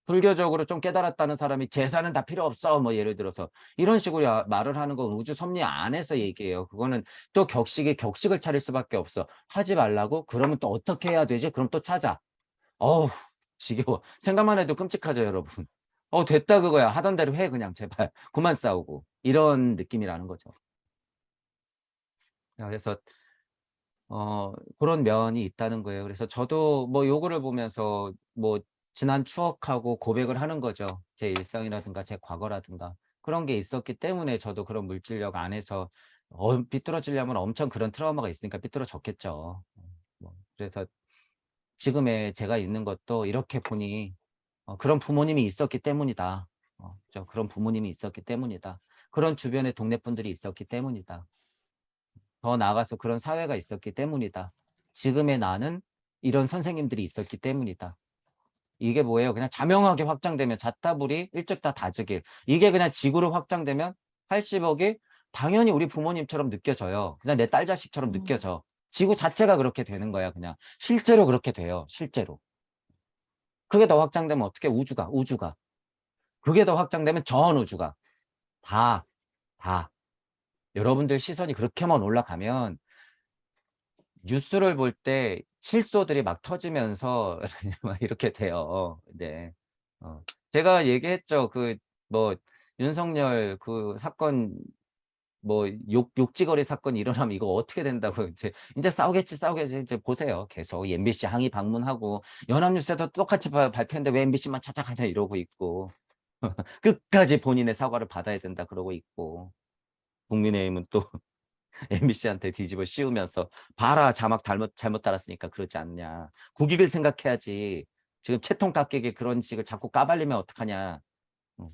불교적으로 좀 깨달았다는 사람이 제사는 다 필요 없어. 뭐 예를 들어서 이런 식으로 말을 하는 건 우주 섭리 안에서 얘기해요. 그거는 또 격식을 차릴 수밖에 없어. 하지 말라고? 그러면 또 어떻게 해야 되지? 그럼 또 찾아. 어우, 지겨워. 생각만 해도 끔찍하죠, 여러분. 됐다 그거야. 하던 대로 해, 그냥 제발. 그만 싸우고. 이런 느낌이라는 거죠. 그래서 그런 면이 있다는 거예요. 그래서 저도 뭐 요거를 보면서 뭐 지난 추억하고 고백을 하는 거죠. 제 일상이라든가 제 과거라든가 그런 게 있었기 때문에 저도 그런 물질력 안에서 삐뚤어지려면 엄청 그런 트라우마가 있으니까 삐뚤어졌겠죠. 그래서 지금의 제가 있는 것도 이렇게 보니 그런 부모님이 있었기 때문이다. 그런 부모님이 있었기 때문이다. 그런 주변에 동네 분들이 있었기 때문이다. 더 나아가서 그런 사회가 있었기 때문이다. 지금의 나는 이런 선생님들이 있었기 때문이다. 이게 뭐예요? 그냥 자명하게 확장되면 자타불이 일찍다 다즈길. 이게 그냥 지구로 확장되면 80억이 당연히 우리 부모님처럼 느껴져요. 그냥 내 딸 자식처럼 느껴져. 지구 자체가 그렇게 되는 거야. 그냥 실제로 그렇게 돼요. 실제로. 그게 더 확장되면 어떻게 우주가. 그게 더 확장되면 전 우주가 다. 여러분들 시선이 그렇게만 올라가면 뉴스를 볼 때 실소들이 막 터지면서 막 이렇게 돼요. 네. 제가 얘기했죠. 뭐 윤석열 사건 뭐 욕지거리 사건이 일어나면 이거 어떻게 된다고 이제 싸우겠지 이제 보세요. 계속 MBC 항의 방문하고 연합뉴스에도 똑같이 발표했는데 왜 MBC만 찾아가냐 이러고 있고 끝까지 본인의 사과를 받아야 된다 그러고 있고 국민의힘은 또 MBC한테 뒤집어 씌우면서 봐라 자막 잘못 달았으니까 그러지 않냐. 국익을 생각해야지. 지금 채통 깎이게 그런 식을 자꾸 까발리면 어떡하냐. 음.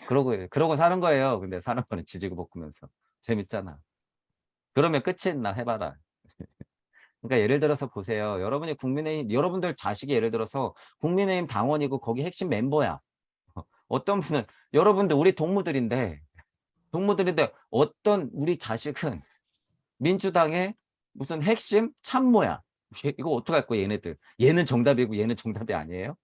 그러고 사는 거예요. 근데 사는 거는 지지고 볶으면서. 재밌잖아. 그러면 끝이 있나 해봐라. 그러니까 예를 들어서 보세요. 여러분이 여러분들 자식이 예를 들어서 국민의힘 당원이고 거기 핵심 멤버야. 어떤 분은 여러분들 우리 동무들인데 어떤 우리 자식은 민주당의 무슨 핵심 참모야. 이거 어떡할 거야 얘네들. 얘는 정답이고 얘는 정답이 아니에요?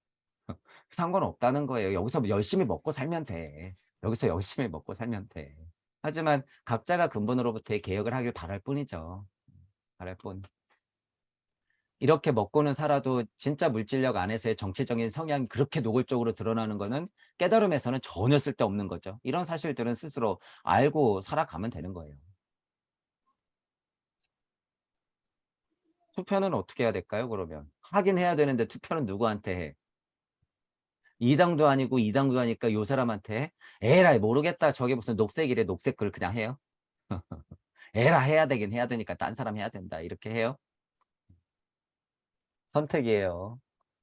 상관없다는 거예요. 여기서 열심히 먹고 살면 돼. 여기서 열심히 먹고 살면 돼. 하지만 각자가 근본으로부터의 개혁을 하길 바랄 뿐이죠. 바랄 뿐. 이렇게 먹고는 살아도 진짜 물질력 안에서의 정치적인 성향이 그렇게 노골적으로 드러나는 거는 깨달음에서는 전혀 쓸데없는 거죠. 이런 사실들은 스스로 알고 살아가면 되는 거예요. 투표는 어떻게 해야 될까요, 그러면? 하긴 해야 되는데 투표는 누구한테 해? 이 당도 아니고 이 당도 하니까 요 사람한테 해? 에라이 모르겠다. 저게 무슨 녹색이래. 녹색 글 그냥 해요? 에라 해야 되긴 해야 되니까 딴 사람 해야 된다. 이렇게 해요? 선택이에요.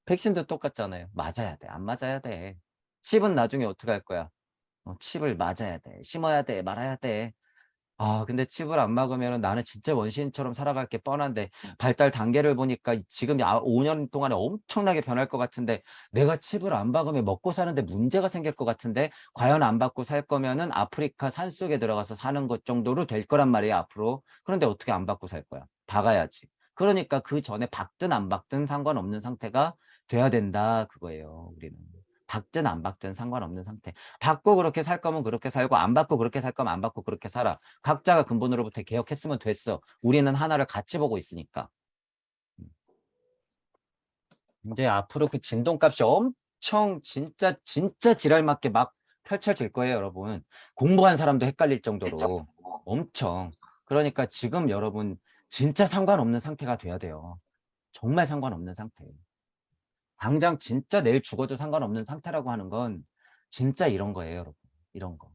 백신도 똑같잖아요. 맞아야 돼. 안 맞아야 돼. 칩은 나중에 어떻게 할 거야? 칩을 맞아야 돼. 심어야 돼. 말아야 돼. 근데 칩을 안 막으면 나는 진짜 원시인처럼 살아갈 게 뻔한데 발달 단계를 보니까 지금 5년 동안에 엄청나게 변할 것 같은데 내가 칩을 안 박으면 먹고 사는데 문제가 생길 것 같은데 과연 안 받고 살 거면은 아프리카 산속에 들어가서 사는 것 정도로 될 거란 말이야 앞으로. 그런데 어떻게 안 받고 살 거야? 박아야지. 그러니까 그 전에 박든 안 박든 상관없는 상태가 돼야 된다 그거예요 우리는. 박든 안 박든 상관없는 상태. 받고 그렇게 살 거면 그렇게 살고 안 받고 그렇게 살 거면 안 받고 그렇게 살아. 각자가 근본으로부터 개혁했으면 됐어. 우리는 하나를 같이 보고 있으니까. 음. 이제 앞으로 그 진동값이 엄청 진짜 지랄 맞게 막 펼쳐질 거예요, 여러분. 공부한 사람도 헷갈릴 정도로 엄청. 그러니까 지금 여러분 진짜 상관없는 상태가 돼야 돼요. 정말 상관없는 상태. 당장 진짜 내일 죽어도 상관없는 상태라고 하는 건 진짜 이런 거예요, 여러분. 이런 거.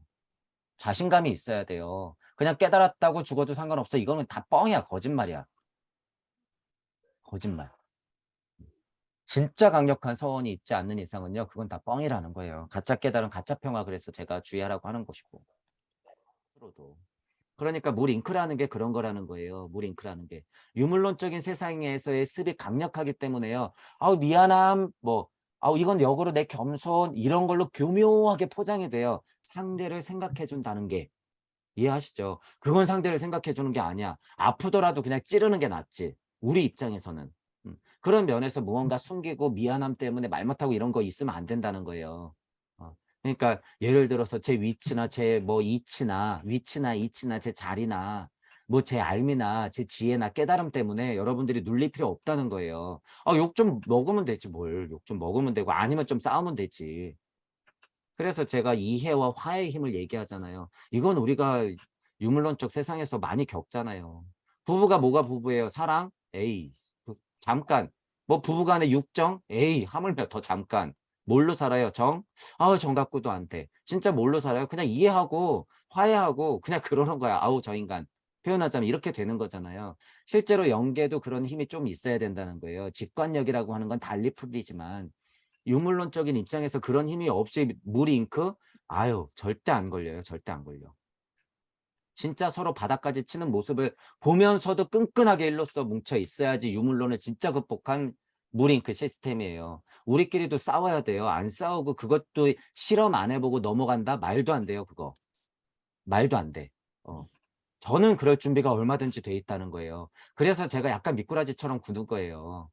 자신감이 있어야 돼요. 그냥 깨달았다고 죽어도 상관없어. 이거는 다 뻥이야. 거짓말이야. 거짓말. 진짜 강력한 서원이 있지 않는 이상은요. 그건 다 뻥이라는 거예요. 가짜 깨달음, 가짜 평화 그래서 제가 주의하라고 하는 것이고. 앞으로도. 그러니까 물잉크라는 게 그런 거라는 거예요. 물잉크라는 게. 유물론적인 세상에서의 습이 강력하기 때문에요. 아우 미안함 뭐 아우 이건 역으로 내 겸손 이런 걸로 교묘하게 포장이 돼요. 상대를 생각해 준다는 게. 이해하시죠? 그건 상대를 생각해 주는 게 아니야. 아프더라도 그냥 찌르는 게 낫지. 우리 입장에서는. 그런 면에서 무언가 숨기고 미안함 때문에 말 못하고 이런 거 있으면 안 된다는 거예요. 그러니까 예를 들어서 제 위치나 제 뭐 위치나 제 자리나 뭐 제 알미나 제 지혜나 깨달음 때문에 여러분들이 눌릴 필요 없다는 거예요. 욕 좀 먹으면 되지 뭘. 욕 좀 먹으면 되고 아니면 좀 싸우면 되지. 그래서 제가 이해와 화해의 힘을 얘기하잖아요. 이건 우리가 유물론적 세상에서 많이 겪잖아요. 부부가 뭐가 부부예요? 사랑? 에이, 잠깐. 뭐 부부간의 육정? 에이, 하물며 더 잠깐. 뭘로 살아요? 정? 정 갖고도 안 돼. 진짜 뭘로 살아요? 그냥 이해하고 화해하고 그냥 그러는 거야. 아우, 저 인간. 표현하자면 이렇게 되는 거잖아요. 실제로 연계도 그런 힘이 좀 있어야 된다는 거예요. 직관력이라고 하는 건 달리 풀리지만 유물론적인 입장에서 그런 힘이 없이 물잉크? 아유 절대 안 걸려요. 절대 안 걸려. 진짜 서로 바닥까지 치는 모습을 보면서도 끈끈하게 일로써 뭉쳐 있어야지 유물론을 진짜 극복한 물잉크 시스템이에요. 우리끼리도 싸워야 돼요. 안 싸우고 그것도 실험 안 해보고 넘어간다? 말도 안 돼요. 그거. 말도 안 돼. 저는 그럴 준비가 얼마든지 돼 있다는 거예요. 그래서 제가 약간 미꾸라지처럼 굳은 거예요.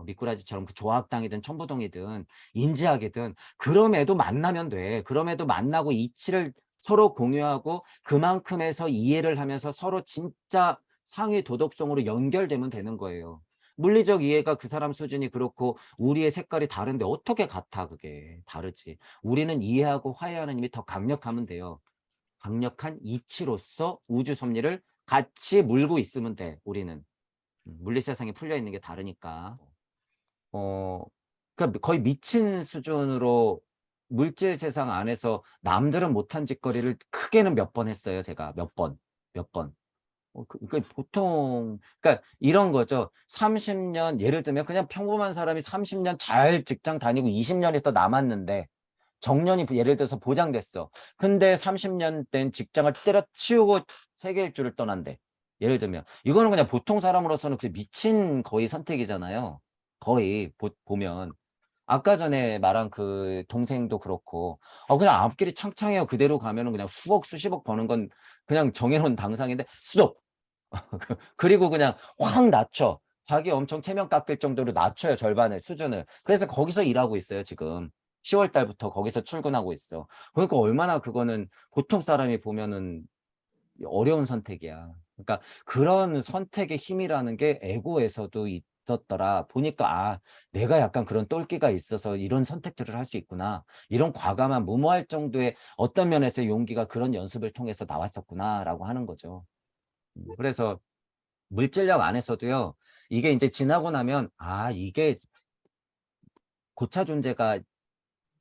미꾸라지처럼 그 조합당이든 천부동이든 인지하게든 그럼에도 만나면 돼. 그럼에도 만나고 이치를 서로 공유하고 그만큼에서 이해를 하면서 서로 진짜 상위 도덕성으로 연결되면 되는 거예요. 물리적 이해가 그 사람 수준이 그렇고 우리의 색깔이 다른데 어떻게 같아 그게. 다르지. 우리는 이해하고 화해하는 힘이 더 강력하면 돼요. 강력한 이치로서 우주 섭리를 같이 물고 있으면 돼 우리는. 물리 세상에 풀려 있는 게 다르니까. 어 그러니까 거의 미친 수준으로 물질 세상 안에서 남들은 못한 짓거리를 크게는 몇 번 했어요 제가. 몇 번, 몇 번. 보통 그러니까 이런 거죠. 30년 예를 들면 그냥 평범한 사람이 30년 잘 직장 다니고 20년이 더 남았는데 정년이 예를 들어서 보장됐어. 근데 30년 된 직장을 때려치우고 세계 일주를 떠난대. 예를 들면 이거는 그냥 보통 사람으로서는 그 미친 거의 선택이잖아요. 거의 보면 아까 전에 말한 그 동생도 그렇고 그냥 앞길이 창창해요. 그대로 가면은 그냥 수억 수십억 버는 건 그냥 정해놓은 당상인데 스톱. 그리고 그냥 확 낮춰. 자기 엄청 체면 깎일 정도로 낮춰요, 절반의 수준을. 그래서 거기서 일하고 있어요, 지금. 10월 달부터 거기서 출근하고 있어. 그러니까 얼마나 그거는 보통 사람이 보면은 어려운 선택이야. 그러니까 그런 선택의 힘이라는 게 에고에서도 있었더라. 보니까 내가 약간 그런 똘끼가 있어서 이런 선택들을 할 수 있구나. 이런 과감한 무모할 정도의 어떤 면에서 용기가 그런 연습을 통해서 나왔었구나라고 하는 거죠. 그래서 물질력 안에서도요. 이게 이제 지나고 나면 이게 고차 존재가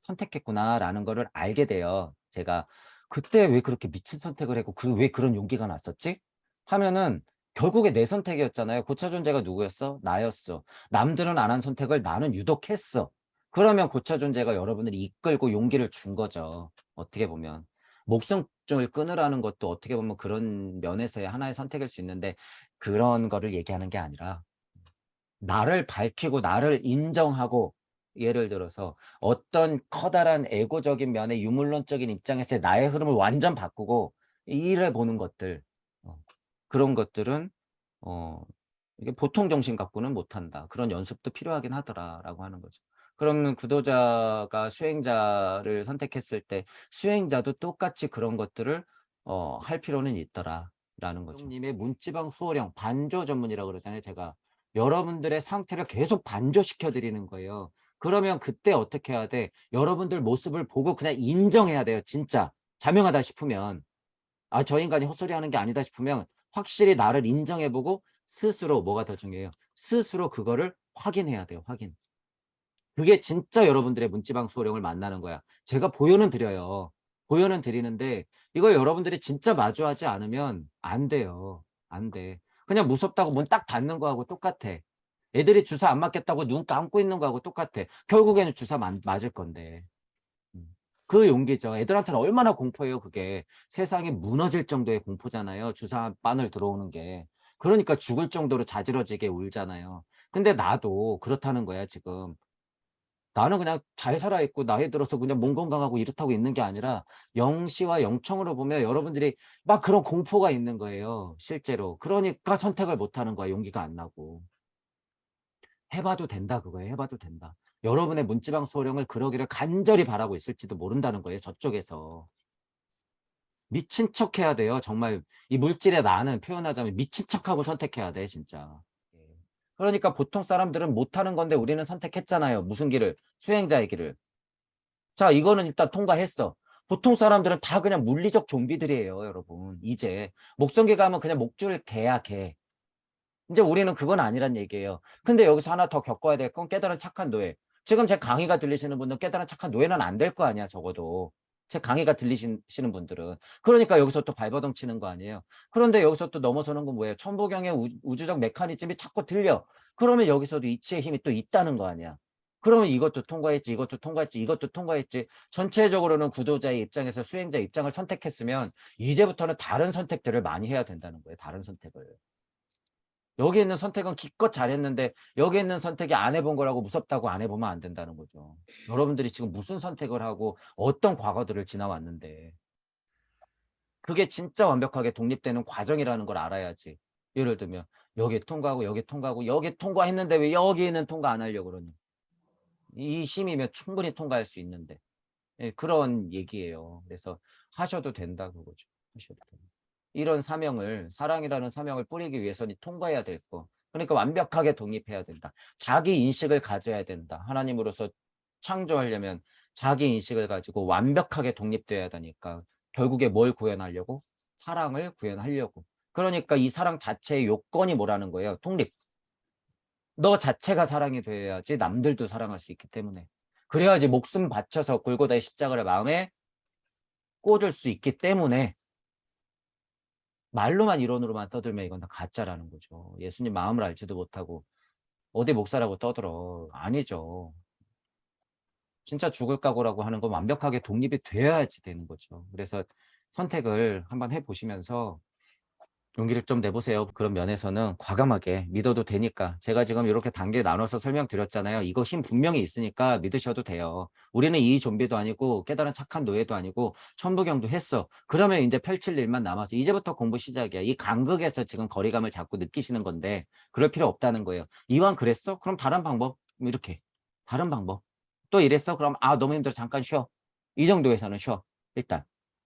선택했구나라는 거를 알게 돼요. 제가 그때 왜 그렇게 미친 선택을 했고 왜 그런 용기가 났었지? 하면은 결국에 내 선택이었잖아요. 고차 존재가 누구였어? 나였어. 남들은 안 한 선택을 나는 유독 했어. 그러면 고차 존재가 여러분을 이끌고 용기를 준 거죠. 어떻게 보면. 목숨을 끊으라는 것도 어떻게 보면 그런 면에서의 하나의 선택일 수 있는데 그런 거를 얘기하는 게 아니라 나를 밝히고 나를 인정하고 예를 들어서 어떤 커다란 에고적인 면의 유물론적인 입장에서 나의 흐름을 완전 바꾸고 일해 보는 것들 그런 것들은 어 이게 보통 정신 갖고는 못한다. 그런 연습도 필요하긴 하더라라고 하는 거죠. 그러면 구도자가 수행자를 선택했을 때 수행자도 똑같이 그런 것들을 할 필요는 있더라라는 거죠. 님의 문지방 수호령 반조 전문이라고 그러잖아요, 제가. 여러분들의 상태를 계속 반조시켜 드리는 거예요. 그러면 그때 어떻게 해야 돼? 여러분들 모습을 보고 그냥 인정해야 돼요, 진짜. 자명하다 싶으면. 저 인간이 헛소리하는 게 아니다 싶으면 확실히 나를 인정해 보고 스스로 뭐가 더 중요해요? 스스로 그거를 확인해야 돼요, 확인. 그게 진짜 여러분들의 문지방 수호령을 만나는 거야. 제가 보여는 드려요. 보여는 드리는데 이걸 여러분들이 진짜 마주하지 않으면 안 돼요. 안 돼. 그냥 무섭다고 문 딱 닫는 거하고 똑같아. 애들이 주사 안 맞겠다고 눈 감고 있는 거하고 똑같아. 결국에는 주사 맞을 건데. 그 용기죠. 애들한테는 얼마나 공포예요, 그게. 세상이 무너질 정도의 공포잖아요. 주사 바늘 들어오는 게. 그러니까 죽을 정도로 자지러지게 울잖아요. 근데 나도 그렇다는 거야, 지금. 나는 그냥 잘 살아있고 나이 들어서 그냥 몸 건강하고 이렇다고 있는 게 아니라 영시와 영청으로 보면 여러분들이 막 그런 공포가 있는 거예요, 실제로. 그러니까 선택을 못 하는 거야, 용기가 안 나고. 해봐도 된다 그거예요. 해봐도 된다. 여러분의 문지방 수호령을 그러기를 간절히 바라고 있을지도 모른다는 거예요. 저쪽에서. 미친 척 해야 돼요. 정말 이 물질의 나는 표현하자면 미친 척하고 선택해야 돼 진짜. 예. 그러니까 보통 사람들은 못하는 건데 우리는 선택했잖아요. 무슨 길을? 수행자의 길을. 자 이거는 일단 통과했어. 보통 사람들은 다 그냥 물리적 좀비들이에요. 여러분. 이제 목성계 가면 그냥 목줄 개야 개. 이제 우리는 그건 아니란 얘기예요. 근데 여기서 하나 더 겪어야 될 건 깨달은 착한 노예. 지금 제 강의가 들리시는 분들은 깨달은 착한 노예는 안 될 거 아니야, 적어도. 제 강의가 들리시는 분들은. 그러니까 여기서 또 발버둥 치는 거 아니에요. 그런데 여기서 또 넘어서는 건 뭐예요? 천부경의 우주적 메커니즘이 자꾸 들려. 그러면 여기서도 이치의 힘이 또 있다는 거 아니야. 그러면 이것도 통과했지, 이것도 통과했지, 이것도 통과했지. 전체적으로는 구도자의 입장에서 수행자 입장을 선택했으면 이제부터는 다른 선택들을 많이 해야 된다는 거예요. 다른 선택을. 여기 있는 선택은 기껏 잘했는데 여기 있는 선택이 안 해본 거라고 무섭다고 안 해보면 안 된다는 거죠. 여러분들이 지금 무슨 선택을 하고 어떤 과거들을 지나왔는데 그게 진짜 완벽하게 독립되는 과정이라는 걸 알아야지. 예를 들면 여기 통과하고 여기 통과하고 여기 통과했는데 왜 여기는 통과 안 하려고 그러니. 이 힘이면 충분히 통과할 수 있는데. 예, 그런 얘기예요. 그래서 하셔도 된다 그거죠. 하셔도 된다. 이런 사명을 사랑이라는 사명을 뿌리기 위해서는 통과해야 될 거. 그러니까 완벽하게 독립해야 된다. 자기 인식을 가져야 된다. 하나님으로서 창조하려면 자기 인식을 가지고 완벽하게 독립돼야 되니까 결국에 뭘 구현하려고? 사랑을 구현하려고. 그러니까 이 사랑 자체의 요건이 뭐라는 거예요? 독립. 너 자체가 사랑이 돼야지 남들도 사랑할 수 있기 때문에. 그래야지 목숨 바쳐서 골고다의 십자가를 마음에 꽂을 수 있기 때문에 말로만 이론으로만 떠들면 이건 다 가짜라는 거죠. 예수님 마음을 알지도 못하고 어디 목사라고 떠들어. 아니죠. 진짜 죽을 각오라고 하는 건 완벽하게 독립이 되어야지 되는 거죠. 그래서 선택을 한번 해 보시면서 용기를 좀 내보세요. 그런 면에서는 과감하게 믿어도 되니까. 제가 지금 이렇게 단계 나눠서 설명드렸잖아요. 이거 힘 분명히 있으니까 믿으셔도 돼요. 우리는 이 좀비도 아니고 깨달은 착한 노예도 아니고 천부경도 했어. 그러면 이제 펼칠 일만 남아서 이제부터 공부 시작이야. 이 간극에서 지금 거리감을 자꾸 느끼시는 건데 그럴 필요 없다는 거예요. 이왕 그랬어? 그럼 다른 방법. 이렇게. 다른 방법. 또 이랬어? 그럼 너무 힘들어. 잠깐 쉬어. 이 정도에서는 쉬어. 일단.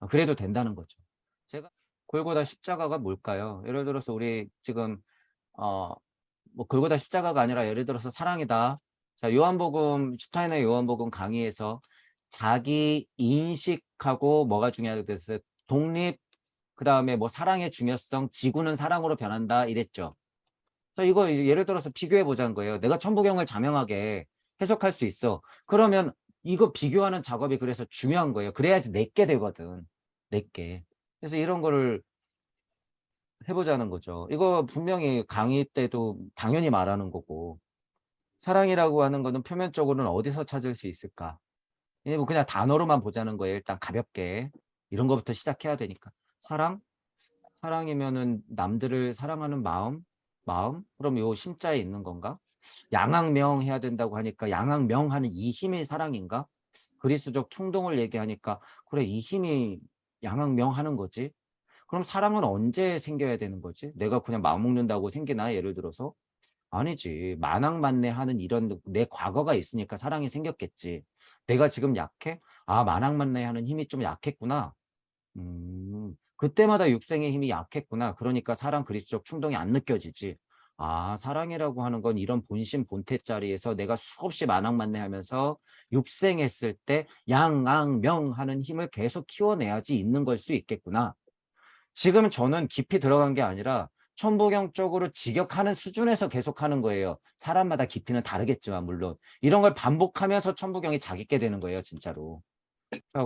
그래도 된다는 거죠. 제가 골고다 십자가가 뭘까요? 예를 들어서 우리 지금 어 뭐 골고다 십자가가 아니라 예를 들어서 사랑이다. 자, 요한복음 슈타인의 요한복음 강의에서 자기 인식하고 뭐가 중요하게 됐어요? 독립, 그다음에 뭐 사랑의 중요성, 지구는 사랑으로 변한다 이랬죠. 자, 이거 예를 들어서 비교해 보자는 거예요. 내가 천부경을 자명하게 해석할 수 있어. 그러면 이거 비교하는 작업이 그래서 중요한 거예요. 그래야지 내게 되거든. 내게. 그래서 이런 거를 해보자는 거죠. 이거 분명히 강의 때도 당연히 말하는 거고 사랑이라고 하는 거는 표면적으로는 어디서 찾을 수 있을까? 이게 뭐 그냥 단어로만 보자는 거예요. 일단 가볍게 이런 거부터 시작해야 되니까. 사랑? 사랑이면은 남들을 사랑하는 마음? 마음? 그럼 요 심자에 있는 건가? 양악명 해야 된다고 하니까 양악명하는 이 힘이 사랑인가? 그리스적 충동을 얘기하니까 그래 이 힘이 양악명하는 거지. 그럼 사랑은 언제 생겨야 되는 거지? 내가 그냥 마음먹는다고 생기나? 예를 들어서? 아니지. 만악만내하는 이런 내 과거가 있으니까 사랑이 생겼겠지. 내가 지금 약해? 만악만내하는 힘이 좀 약했구나. 그때마다 육생의 힘이 약했구나. 그러니까 사랑 그리스도적 충동이 안 느껴지지. 사랑이라고 하는 건 이런 본심 본태 자리에서 내가 수없이 만악만내하면서 육생했을 때 양악명하는 힘을 계속 키워내야지 있는 걸 수 있겠구나. 지금 저는 깊이 들어간 게 아니라 천부경적으로 직역하는 수준에서 계속 하는 거예요. 사람마다 깊이는 다르겠지만 물론. 이런 걸 반복하면서 천부경이 자기게 되는 거예요. 진짜로.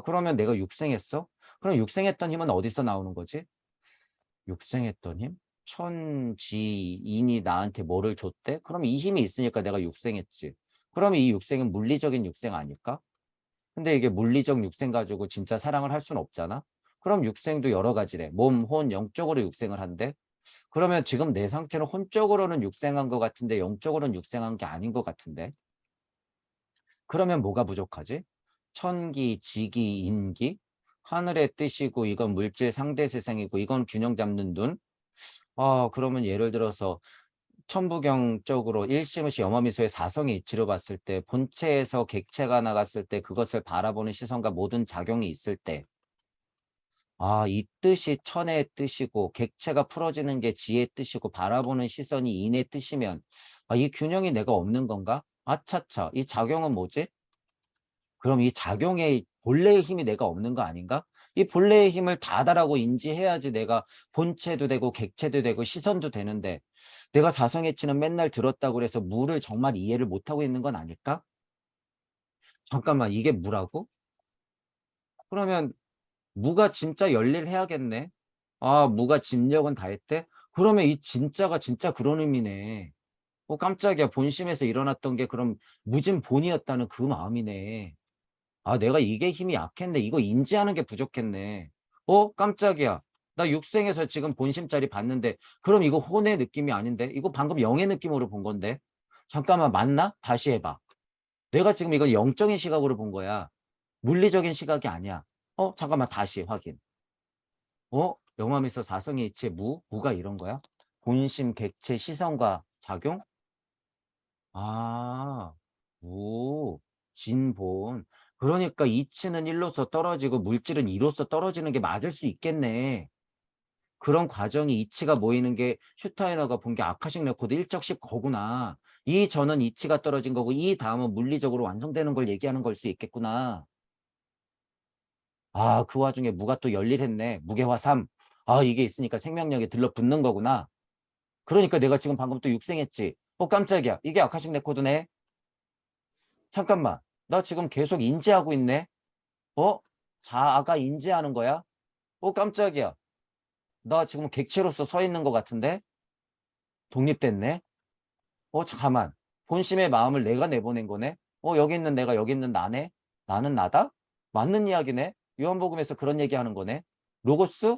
그러면 내가 육생했어? 그럼 육생했던 힘은 어디서 나오는 거지? 육생했던 힘? 천지인이 나한테 뭐를 줬대? 그럼 이 힘이 있으니까 내가 육생했지. 그러면 이 육생은 물리적인 육생 아닐까? 근데 이게 물리적 육생 가지고 진짜 사랑을 할 수는 없잖아? 그럼 육생도 여러 가지래. 몸, 혼, 영적으로 육생을 한대? 그러면 지금 내 상태는 혼적으로는 육생한 것 같은데 영적으로는 육생한 게 아닌 것 같은데? 그러면 뭐가 부족하지? 천기, 지기, 인기? 하늘의 뜻이고 이건 물질 상대 세상이고 이건 균형 잡는 눈? 그러면 예를 들어서 천부경적으로 일심의시 염화미소의 사성의 이치로 봤을 때 본체에서 객체가 나갔을 때 그것을 바라보는 시선과 모든 작용이 있을 때 이 뜻이 천의 뜻이고 객체가 풀어지는 게 지의 뜻이고 바라보는 시선이 인의 뜻이면 이 균형이 내가 없는 건가? 아차차 이 작용은 뭐지? 그럼 이 작용의 본래의 힘이 내가 없는 거 아닌가? 이 본래의 힘을 다다라고 인지해야지 내가 본체도 되고 객체도 되고 시선도 되는데 내가 사성의치는 맨날 들었다고 그래서 무를 정말 이해를 못하고 있는 건 아닐까? 잠깐만 이게 무라고? 그러면 무가 진짜 열일해야겠네. 무가 진력은 다 했대? 그러면 이 진짜가 진짜 그런 의미네. 깜짝이야. 본심에서 일어났던 게 그럼 무진 본이었다는 그 마음이네. 내가 이게 힘이 약했네. 이거 인지하는 게 부족했네. 깜짝이야. 나 육생에서 지금 본심짜리 봤는데 그럼 이거 혼의 느낌이 아닌데? 이거 방금 영의 느낌으로 본 건데? 잠깐만 맞나? 다시 해봐. 내가 지금 이걸 영적인 시각으로 본 거야. 물리적인 시각이 아니야. 잠깐만 다시 확인. 영함에서 사성의 이치 무가 이런 거야? 본심, 객체, 시선과 작용? 아, 무, 진본. 그러니까 이치는 1로서 떨어지고 물질은 2로서 떨어지는 게 맞을 수 있겠네. 그런 과정이 이치가 모이는 게 슈타이너가 본 게 아카식 레코드 일적씩 거구나. 이 전은 이치가 떨어진 거고 이 다음은 물리적으로 완성되는 걸 얘기하는 걸 수 있겠구나. 아, 그 와중에 무가 또 열일했네. 무게화 3. 아, 이게 있으니까 생명력이 들러붙는 거구나. 그러니까 내가 지금 방금 또 육생했지. 깜짝이야. 이게 아카식 레코드네. 잠깐만. 나 지금 계속 인지하고 있네. 어? 자아가 인지하는 거야? 깜짝이야. 나 지금 객체로서 서 있는 것 같은데? 독립됐네? 잠깐만. 본심의 마음을 내가 내보낸 거네? 여기 있는 내가 여기 있는 나네? 나는 나다? 맞는 이야기네? 요한복음에서 그런 얘기하는 거네? 로고스?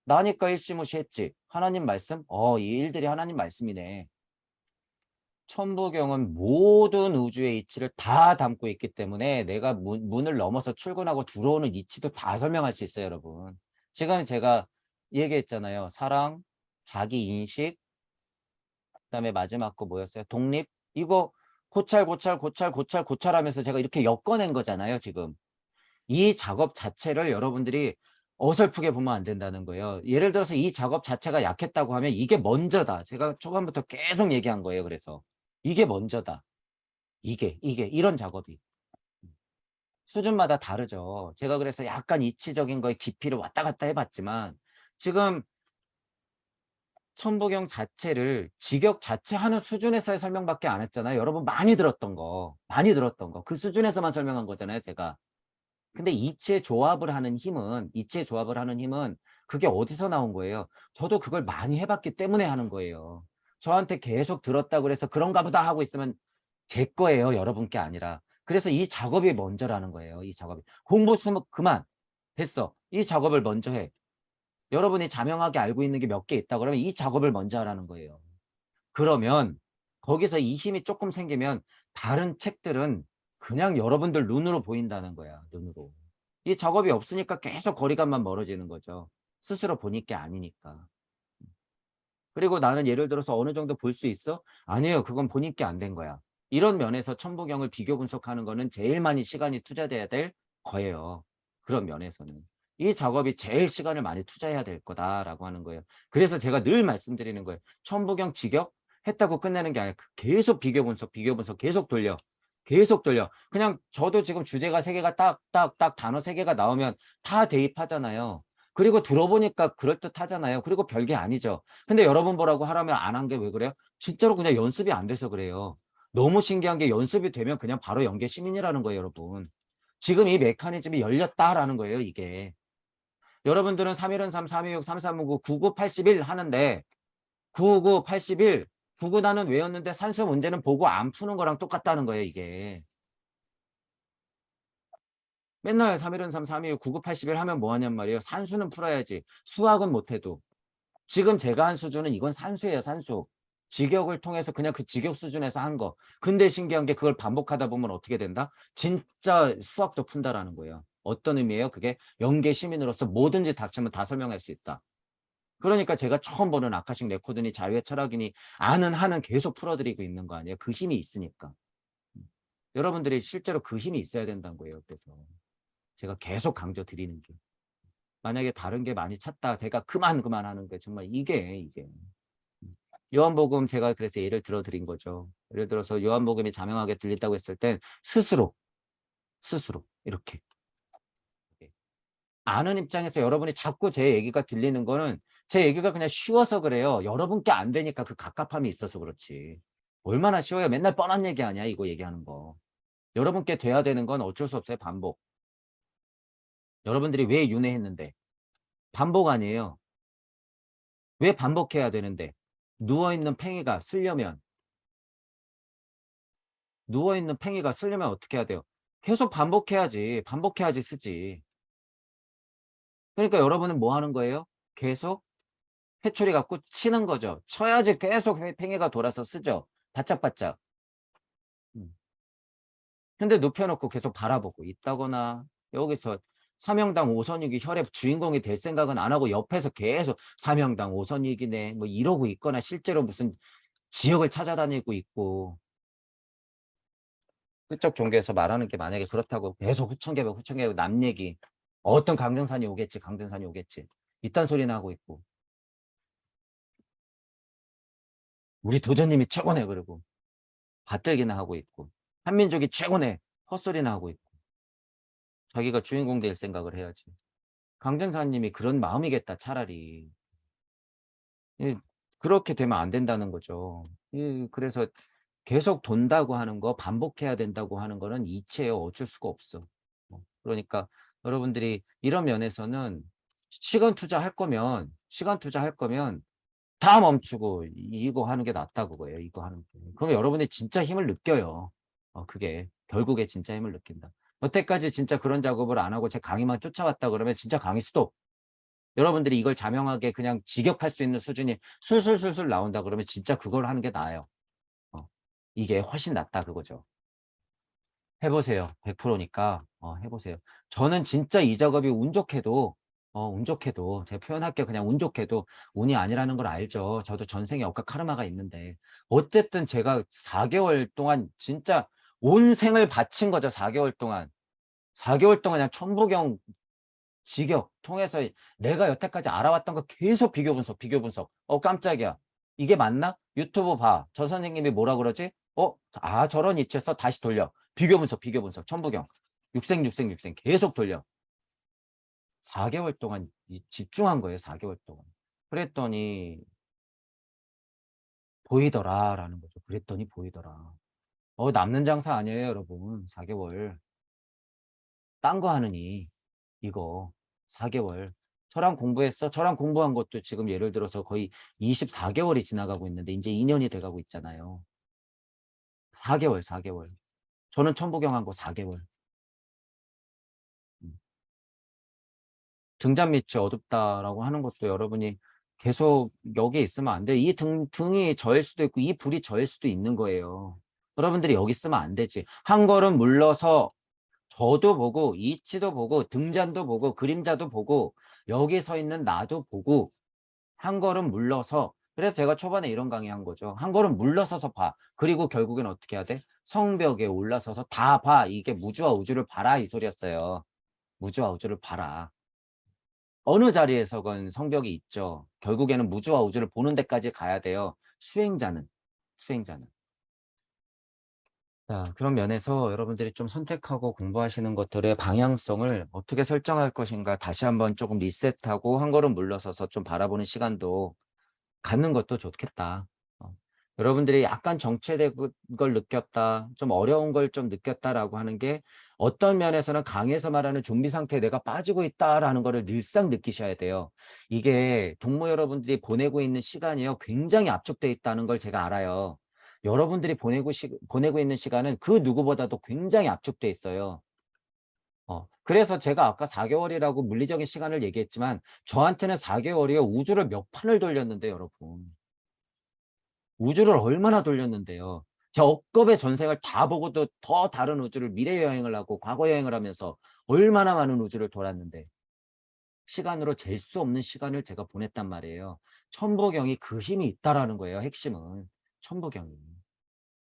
나니까 일시무시했지. 하나님 말씀? 이 일들이 하나님 말씀이네. 천부경은 모든 우주의 이치를 다 담고 있기 때문에 내가 문을 넘어서 출근하고 들어오는 이치도 다 설명할 수 있어요, 여러분. 지금 제가 얘기했잖아요. 사랑, 자기인식, 그다음에 마지막 거 뭐였어요? 독립. 이거 고찰 하면서 제가 이렇게 엮어낸 거잖아요, 지금. 이 작업 자체를 여러분들이 어설프게 보면 안 된다는 거예요. 예를 들어서 이 작업 자체가 약했다고 하면 이게 먼저다. 제가 초반부터 계속 얘기한 거예요. 그래서 이게 먼저다. 이게 이런 작업이 수준마다 다르죠. 제가 그래서 약간 이치적인 거에 깊이를 왔다 갔다 해봤지만 지금 천부경 자체를 직역 자체 하는 수준에서의 설명밖에 안 했잖아요. 여러분 많이 들었던 거 그 수준에서만 설명한 거잖아요, 제가. 근데 이치의 조합을 하는 힘은 그게 어디서 나온 거예요? 저도 그걸 많이 해봤기 때문에 하는 거예요. 저한테 계속 들었다고 그래서 그런가 보다 하고 있으면 제 거예요, 여러분께 아니라. 그래서 이 작업이 먼저라는 거예요, 이 작업이. 공부 수업 그만. 됐어. 이 작업을 먼저 해. 여러분이 자명하게 알고 있는 게 몇 개 있다 그러면 이 작업을 먼저 하라는 거예요. 그러면 거기서 이 힘이 조금 생기면 다른 책들은 그냥 여러분들 눈으로 보인다는 거야. 눈으로. 이 작업이 없으니까 계속 거리감만 멀어지는 거죠. 스스로 보니 게 아니니까. 그리고 나는 예를 들어서 어느 정도 볼 수 있어? 아니에요. 그건 보니 게 안 된 거야. 이런 면에서 천부경을 비교 분석하는 거는 제일 많이 시간이 투자돼야 될 거예요. 그런 면에서는. 이 작업이 제일 시간을 많이 투자해야 될 거다라고 하는 거예요. 그래서 제가 늘 말씀드리는 거예요. 천부경 직역 했다고 끝내는 게 아니라 계속 비교 분석 계속 돌려. 계속 돌려. 그냥 저도 지금 주제가 3개가 딱 단어 3개가 나오면 다 대입하잖아요. 그리고 들어보니까 그럴듯하잖아요. 그리고 별게 아니죠. 근데 여러분 보라고 하라면 안 한 게 왜 그래요? 진짜로 그냥 연습이 안 돼서 그래요. 너무 신기한 게 연습이 되면 그냥 바로 연계 시민이라는 거예요, 여러분. 지금 이 메커니즘이 열렸다라는 거예요, 이게. 여러분들은 3일은 3, 326, 3359, 99, 81 하는데 99, 81, 99 나는 외웠는데 산수 문제는 보고 안 푸는 거랑 똑같다는 거예요, 이게. 맨날 3일은 3, 326, 99, 81 하면 뭐 하냔 말이에요. 산수는 풀어야지. 수학은 못해도. 지금 제가 한 수준은 이건 산수예요, 산수. 직역을 통해서 그냥 그 직역 수준에서 한 거. 근데 신기한 게 그걸 반복하다 보면 어떻게 된다? 진짜 수학도 푼다라는 거예요. 어떤 의미예요? 그게 영계 시민으로서 뭐든지 닥치면 다 설명할 수 있다. 그러니까 제가 처음 보는 아카식 레코드니 자유의 철학이니 아는 한은 계속 풀어드리고 있는 거 아니에요? 그 힘이 있으니까. 여러분들이 실제로 그 힘이 있어야 된다는 거예요. 그래서 제가 계속 강조 드리는 게. 만약에 다른 게 많이 찾다 제가 그만 하는 게 정말 이게 요한복음 제가 그래서 예를 들어 드린 거죠. 예를 들어서 요한복음이 자명하게 들린다고 했을 땐 스스로 이렇게 아는 입장에서 여러분이 자꾸 제 얘기가 들리는 거는 제 얘기가 그냥 쉬워서 그래요. 여러분께 안 되니까 그 갑갑함이 있어서 그렇지. 얼마나 쉬워요. 맨날 뻔한 얘기 아니야 이거 얘기하는 거. 여러분께 돼야 되는 건 어쩔 수 없어요. 반복. 여러분들이 왜 윤회했는데 반복 아니에요. 왜 반복해야 되는데 누워있는 팽이가 쓰려면 어떻게 해야 돼요? 계속 반복해야지 쓰지. 그러니까 여러분은 뭐 하는 거예요? 계속 회초리 갖고 치는 거죠. 쳐야지 계속 팽이가 돌아서 쓰죠. 바짝바짝. 음. 근데 눕혀놓고 계속 바라보고 있다거나 여기서 사명당 오선익이 혈의 주인공이 될 생각은 안 하고 옆에서 계속 사명당 오선익이네 뭐 이러고 있거나 실제로 무슨 지역을 찾아다니고 있고 그쪽 종교에서 말하는 게 만약에 그렇다고 계속 후천개벽, 후천개벽 남 얘기. 어떤 강등산이 오겠지, 강등산이 오겠지. 이딴 소리나 하고 있고. 우리 도전님이 최고네, 그러고. 받들기나 하고 있고. 한민족이 최고네. 헛소리나 하고 있고. 자기가 주인공 될 생각을 해야지. 강등사님이 그런 마음이겠다, 차라리. 예, 그렇게 되면 안 된다는 거죠. 예, 그래서 계속 돈다고 하는 거, 반복해야 된다고 하는 거는 이치예요. 어쩔 수가 없어. 그러니까 여러분들이 이런 면에서는 시간 투자할 거면 다 멈추고 이거 하는 게 낫다 그거예요. 이거 하는 게. 그러면 여러분이 진짜 힘을 느껴요. 그게 결국에 진짜 힘을 느낀다. 여태까지 진짜 그런 작업을 안 하고 제 강의만 쫓아왔다 그러면 진짜 강의 스톱. 여러분들이 이걸 자명하게 그냥 직역할 수 있는 수준이 술술술술 나온다 그러면 진짜 그걸 하는 게 나아요. 이게 훨씬 낫다 그거죠. 해보세요. 100%니까 해보세요. 저는 진짜 이 작업이 운 좋게도 제가 표현할게요. 그냥 운 좋게도 운이 아니라는 걸 알죠. 저도 전생에 억까 카르마가 있는데 어쨌든 제가 4개월 동안 진짜 온 생을 바친 거죠. 4개월 동안. 4개월 동안 그냥 천부경 직역 통해서 내가 여태까지 알아왔던 거 계속 비교 분석, 비교 분석. 깜짝이야. 이게 맞나? 유튜브 봐. 저 선생님이 뭐라 그러지? 저런 이치에서 다시 돌려. 비교 분석, 비교 분석. 천부경. 육생, 육생, 육생. 계속 돌려. 4개월 동안 집중한 거예요. 4개월 동안. 그랬더니 보이더라라는 거죠. 그랬더니 보이더라. 남는 장사 아니에요, 여러분. 4개월. 딴 거 하느니 이거 4개월. 저랑 공부했어? 저랑 공부한 것도 지금 예를 들어서 거의 24개월이 지나가고 있는데 이제 2년이 돼 가고 있잖아요. 4개월, 4개월. 저는 천부경 한 거 4개월. 음. 등잔 밑이 어둡다라고 하는 것도 여러분이 계속 여기에 있으면 안 돼요. 이 등이 저일 수도 있고 이 불이 저일 수도 있는 거예요. 여러분들이 여기 있으면 안 되지. 한 걸음 물러서 저도 보고 이치도 보고 등잔도 보고 그림자도 보고 여기 서 있는 나도 보고 한 걸음 물러서 그래서 제가 초반에 이런 강의 한 거죠. 한 걸음 물러서서 봐. 그리고 결국엔 어떻게 해야 돼? 성벽에 올라서서 다 봐. 이게 무주와 우주를 봐라 이 소리였어요. 무주와 우주를 봐라. 어느 자리에서건 성벽이 있죠. 결국에는 무주와 우주를 보는 데까지 가야 돼요. 수행자는. 수행자는. 자, 그런 면에서 여러분들이 좀 선택하고 공부하시는 것들의 방향성을 어떻게 설정할 것인가 다시 한번 조금 리셋하고 한 걸음 물러서서 좀 바라보는 시간도 갖는 것도 좋겠다. 여러분들이 약간 정체된 걸 느꼈다, 좀 어려운 걸 좀 느꼈다라고 하는 게 어떤 면에서는 강에서 말하는 좀비 상태에 내가 빠지고 있다라는 거를 늘상 느끼셔야 돼요. 이게 동무 여러분들이 보내고 있는 시간이요. 굉장히 압축돼 있다는 걸 제가 알아요. 여러분들이 보내고 있는 시간은 그 누구보다도 굉장히 압축돼 있어요. 그래서 제가 아까 4개월이라고 물리적인 시간을 얘기했지만 저한테는 4개월이요. 우주를 몇 판을 돌렸는데 여러분. 우주를 얼마나 돌렸는데요. 제 억겁의 전생을 다 보고도 더 다른 우주를 미래 여행을 하고 과거 여행을 하면서 얼마나 많은 우주를 돌았는데 시간으로 잴 수 없는 시간을 제가 보냈단 말이에요. 천부경이 그 힘이 있다라는 거예요. 핵심은. 천부경이.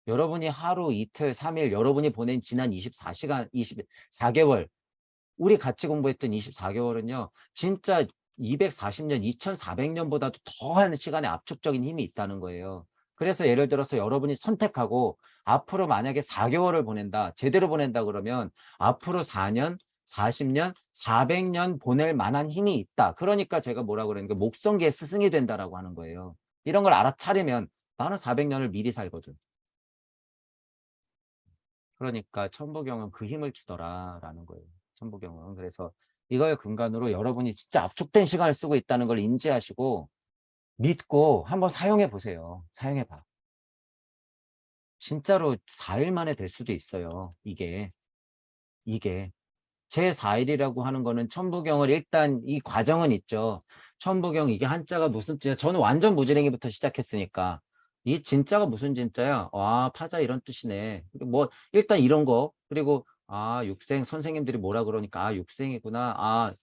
여러분이 하루, 이틀, 3일 여러분이 보낸 지난 24시간, 24개월 우리 같이 공부했던 24개월은요. 진짜 240년, 2400년보다도 더한 시간의 압축적인 힘이 있다는 거예요. 그래서 예를 들어서 여러분이 선택하고 앞으로 만약에 4개월을 보낸다. 제대로 보낸다 그러면 앞으로 4년, 40년, 400년 보낼 만한 힘이 있다. 그러니까 제가 뭐라 그러는가 목성기의 스승이 된다라고 하는 거예요. 이런 걸 알아차리면 나는 400년을 미리 살거든. 그러니까 천부경은 그 힘을 주더라라는 거예요. 천부경은. 그래서 이걸 근간으로 여러분이 진짜 압축된 시간을 쓰고 있다는 걸 인지하시고 믿고 한번 사용해 보세요. 사용해 봐. 진짜로 4일 만에 될 수도 있어요. 이게 제 4일이라고 하는 거는 천부경을 일단 이 과정은 있죠. 천부경 이게 한자가 무슨 뜻이야? 저는 완전 무지랭이부터 시작했으니까 이 진짜가 무슨 진짜야? 파자 이런 뜻이네. 그리고 뭐 일단 이런 거 그리고 육생 선생님들이 뭐라 그러니까 육생이구나.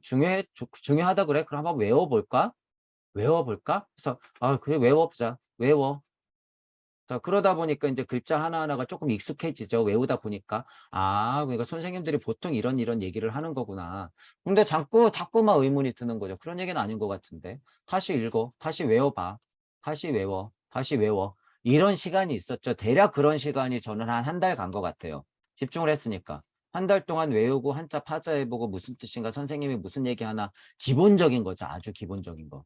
중요하다 그래. 그럼 한번 외워볼까? 외워볼까? 그래서 그래 외워보자. 외워. 자, 그러다 보니까 이제 글자 하나하나가 조금 익숙해지죠. 외우다 보니까. 아, 그러니까 선생님들이 보통 이런 얘기를 하는 거구나. 근데 자꾸만 의문이 드는 거죠. 그런 얘기는 아닌 것 같은데. 다시 읽어. 다시 외워봐. 다시 외워. 다시 외워. 이런 시간이 있었죠. 대략 그런 시간이 저는 한 달 간 것 같아요. 집중을 했으니까. 한 달 동안 외우고 한자 파자해보고 무슨 뜻인가 선생님이 무슨 얘기하나 기본적인 거죠. 아주 기본적인 거.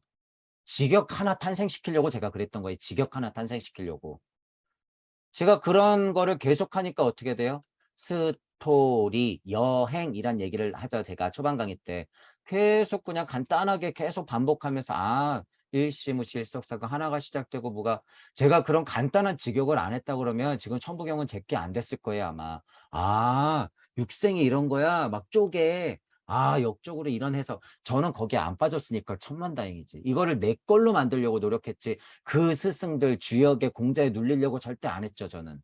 직역 하나 탄생시키려고 제가 그랬던 거예요. 직역 하나 탄생시키려고. 제가 그런 거를 계속하니까 어떻게 돼요? 스토리, 여행이란 얘기를 하죠. 제가 초반 강의 때. 계속 그냥 간단하게 계속 반복하면서 일시무시 일석사가 하나가 시작되고 뭐가 제가 그런 간단한 직역을 안 했다 그러면 지금 천부경은 제게 안 됐을 거예요, 아마. 아, 육생이 이런 거야. 막 쪼개. 역적으로 이런 해석. 저는 거기에 안 빠졌으니까 천만다행이지. 이거를 내 걸로 만들려고 노력했지. 그 스승들 주역의 공자에 눌리려고 절대 안 했죠, 저는.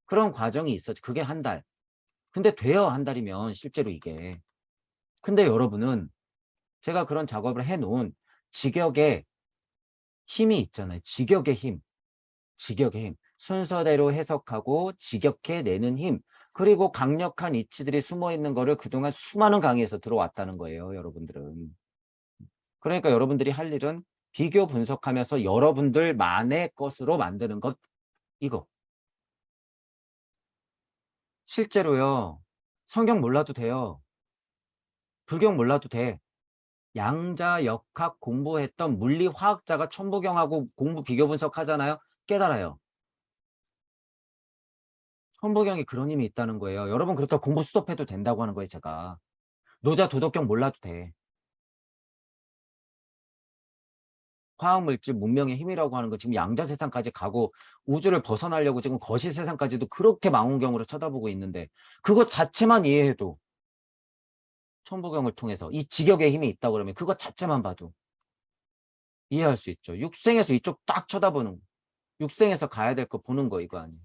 그런 과정이 있었죠. 그게 한 달. 근데 돼요, 한 달이면 실제로 이게. 근데 여러분은 제가 그런 작업을 해 놓은 직역의 힘이 있잖아요. 직역의 힘. 직역의 힘. 순서대로 해석하고 직역해 내는 힘. 그리고 강력한 이치들이 숨어 있는 거를 그동안 수많은 강의에서 들어왔다는 거예요, 여러분들은. 그러니까 여러분들이 할 일은 비교 분석하면서 여러분들만의 것으로 만드는 것, 이거. 실제로요. 성경 몰라도 돼요. 불경 몰라도 돼. 양자, 역학 공부했던 물리 화학자가 천부경하고 공부 비교 분석하잖아요. 깨달아요. 천부경이 그런 힘이 있다는 거예요. 여러분 그러니까 공부 스톱해도 된다고 하는 거예요, 제가. 노자 도덕경 몰라도 돼. 화학물질 문명의 힘이라고 하는 거 지금 양자 세상까지 가고 우주를 벗어나려고 지금 거시 세상까지도 그렇게 망원경으로 쳐다보고 있는데 그것 자체만 이해해도 천부경을 통해서 이 직역의 힘이 있다 그러면 그것 자체만 봐도 이해할 수 있죠. 육생에서 이쪽 딱 쳐다보는 거. 육생에서 가야 될 거 보는 거 이거 아니에요.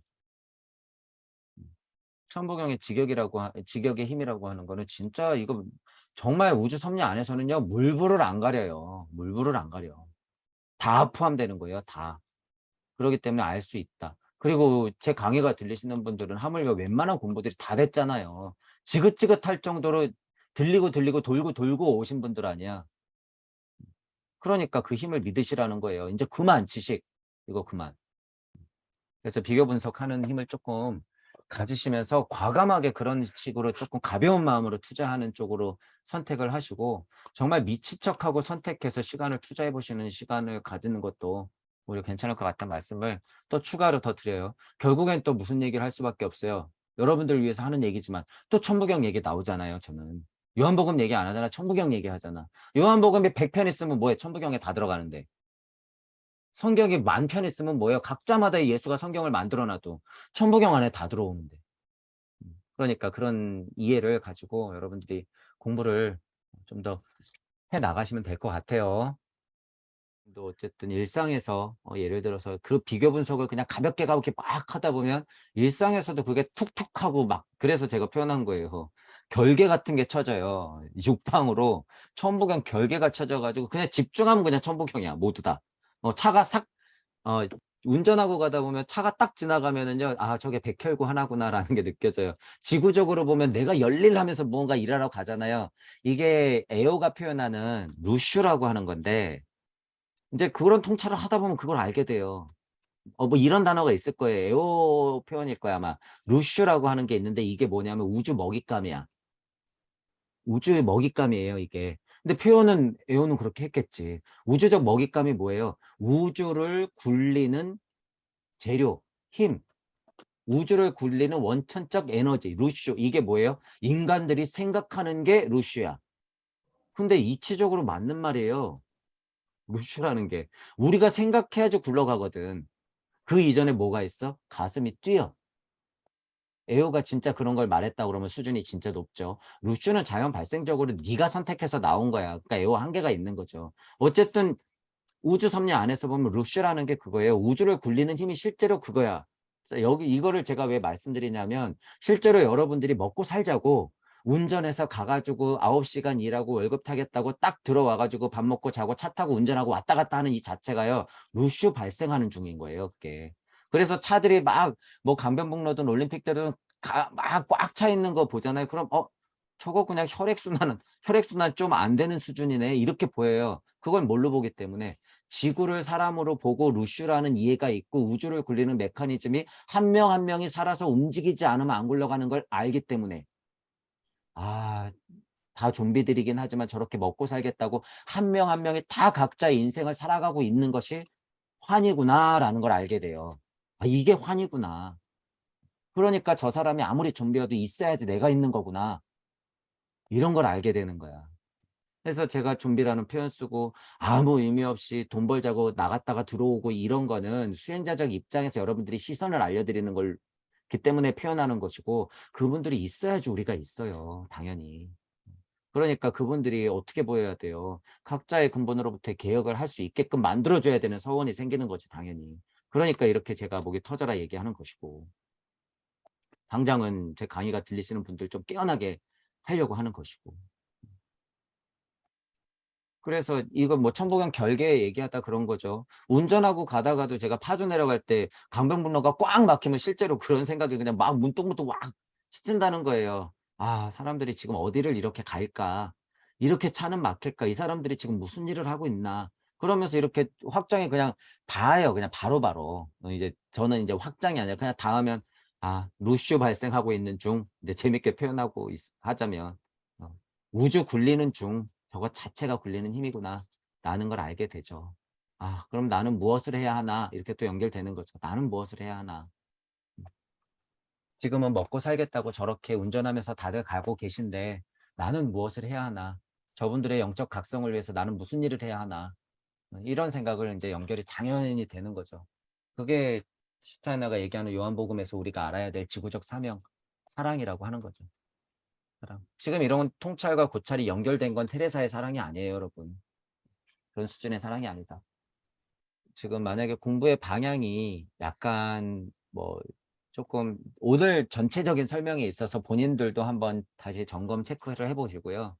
천부경의 직역의 힘이라고 하는 거는 진짜 이거 정말 우주 섭리 안에서는요. 물불을 안 가려요. 물불을 안 가려. 다 포함되는 거예요. 다. 그렇기 때문에 알 수 있다. 그리고 제 강의가 들리시는 분들은 하물며 웬만한 공부들이 다 됐잖아요. 지긋지긋할 정도로 들리고 돌고 오신 분들 아니야. 그러니까 그 힘을 믿으시라는 거예요. 이제 그만 지식. 이거 그만. 그래서 비교 분석하는 힘을 조금 가지시면서 과감하게 그런 식으로 조금 가벼운 마음으로 투자하는 쪽으로 선택을 하시고 정말 미친 척하고 선택해서 시간을 투자해 보시는 시간을 가지는 것도 오히려 괜찮을 것 같다는 말씀을 또 추가로 더 드려요. 결국엔 또 무슨 얘기를 할 수밖에 없어요. 여러분들을 위해서 하는 얘기지만 또 천부경 얘기 나오잖아요. 저는. 요한복음 얘기 안 하잖아. 천부경 얘기하잖아. 요한복음이 100편 있으면 뭐해? 천부경에 다 들어가는데. 성경이 10,000편 있으면 뭐예요? 각자마다 예수가 성경을 만들어 놔도 천부경 안에 다 들어오는데. 그러니까 그런 이해를 가지고 여러분들이 공부를 좀 더 해 나가시면 될 것 같아요. 또 어쨌든 일상에서 예를 들어서 그 비교 분석을 그냥 가볍게 막 하다 보면 일상에서도 그게 툭툭하고 막 그래서 제가 표현한 거예요. 결계 같은 게 쳐져요. 육방으로 천부경 결계가 쳐져 가지고 그냥 집중하면 그냥 천부경이야 모두 다. 차가 싹 어 운전하고 가다 보면 차가 딱 지나가면은요. '아 저게 백혈구 하나구나.'라는 게 느껴져요. 지구적으로 보면 내가 열일하면서 무언가 일하러 가잖아요. 이게 에오가 표현하는 루슈라고 하는 건데 인제 그런 통찰을 하다 보면 그걸 알게 돼요. 뭐 이런 단어가 있을 거예요. 에오 표현일 거야 아마. 루슈라고 하는 게 있는데 이게 뭐냐면 우주 먹잇감이야. 우주의 먹잇감이에요 이게. 근데 표현은 에오는 그렇게 했겠지. 우주적 먹잇감이 뭐예요? 우주를 굴리는 재료, 힘, 우주를 굴리는 원천적 에너지, 루슈. 이게 뭐예요? 인간들이 생각하는 게 루슈야. 근데 이치적으로 맞는 말이에요. 루슈라는 게. 우리가 생각해야지 굴러가거든. 그 이전에 뭐가 있어? 가슴이 뛰어. 에오가 진짜 그런 걸 말했다 그러면 수준이 진짜 높죠. 루슈는 자연 발생적으로 네가 선택해서 나온 거야. 그러니까 에오 한계가 있는 거죠. 어쨌든 우주 섭리 안에서 보면 루슈라는 게 그거예요. 우주를 굴리는 힘이 실제로 그거야. 그래서 여기 이거를 제가 왜 말씀드리냐면 실제로 여러분들이 먹고 살자고 운전해서 가가지고 9시간 일하고 월급 타겠다고 딱 들어와가지고 밥 먹고 자고 차 타고 운전하고 왔다 갔다 하는 이 자체가요. 루슈 발생하는 중인 거예요. 그게. 그래서 차들이 막 뭐 강변북로든 올림픽대로든 막 꽉 차 있는 거 보잖아요. 그럼 저거 그냥 혈액순환 좀 안 되는 수준이네 이렇게 보여요. 그걸 뭘로 보기 때문에 지구를 사람으로 보고 루슈라는 이해가 있고 우주를 굴리는 메커니즘이 한 명 한 명이 살아서 움직이지 않으면 안 굴러가는 걸 알기 때문에 다 좀비들이긴 하지만 저렇게 먹고 살겠다고 한 명 한 명이 다 각자의 인생을 살아가고 있는 것이 환이구나라는 걸 알게 돼요. 이게 환이구나. 그러니까 저 사람이 아무리 좀비여도 있어야지 내가 있는 거구나. 이런 걸 알게 되는 거야. 그래서 제가 좀비라는 표현 쓰고 아무 의미 없이 돈 벌자고 나갔다가 들어오고 이런 거는 수행자적 입장에서 여러분들이 시선을 알려드리는 걸 기 때문에 표현하는 것이고 그분들이 있어야지 우리가 있어요. 당연히. 그러니까 그분들이 어떻게 보여야 돼요? 각자의 근본으로부터 개혁을 할 수 있게끔 만들어 줘야 되는 서원이 생기는 거지 당연히. 그러니까 이렇게 제가 목이 터져라 얘기하는 것이고 당장은 제 강의가 들리시는 분들 좀 깨어나게 하려고 하는 것이고. 그래서 이거 뭐 천부경 결계 얘기하다 그런 거죠. 운전하고 가다가도 제가 파주 내려갈 때 강변북로가 꽉 막히면 실제로 그런 생각이 그냥 막 문득문득 막 스친다는 거예요. '사람들이 지금 어디를 이렇게 갈까? 이렇게 차는 막힐까? 이 사람들이 지금 무슨 일을 하고 있나?' 그러면서 이렇게 확장이 그냥 닿아요. 그냥 바로바로. 이제 저는 이제 확장이 아니라 그냥 닿으면 루슈 발생하고 있는 중 이제 재밌게 표현하고 하자면 어 '우주 굴리는 중.' 저것 자체가 굴리는 힘이구나라는 걸 알게 되죠. 그럼 나는 무엇을 해야 하나? 이렇게 또 연결되는 거죠. 나는 무엇을 해야 하나? 음. 지금은 먹고 살겠다고 저렇게 운전하면서 다들 가고 계신데 나는 무엇을 해야 하나? 저분들의 영적 각성을 위해서 나는 무슨 일을 해야 하나? 이런 생각을 이제 연결이 당연히 되는 거죠. 그게 슈타이너가 얘기하는 요한복음에서 우리가 알아야 될 지구적 사명, 사랑이라고 하는 거죠. 사랑. 지금 이런 통찰과 고찰이 연결된 건 테레사의 사랑이 아니에요, 여러분. 그런 수준의 사랑이 아니다. 지금 만약에 공부의 방향이 약간 뭐 조금 오늘 전체적인 설명에 있어서 본인들도 한번 다시 점검 체크를 해 보시고요.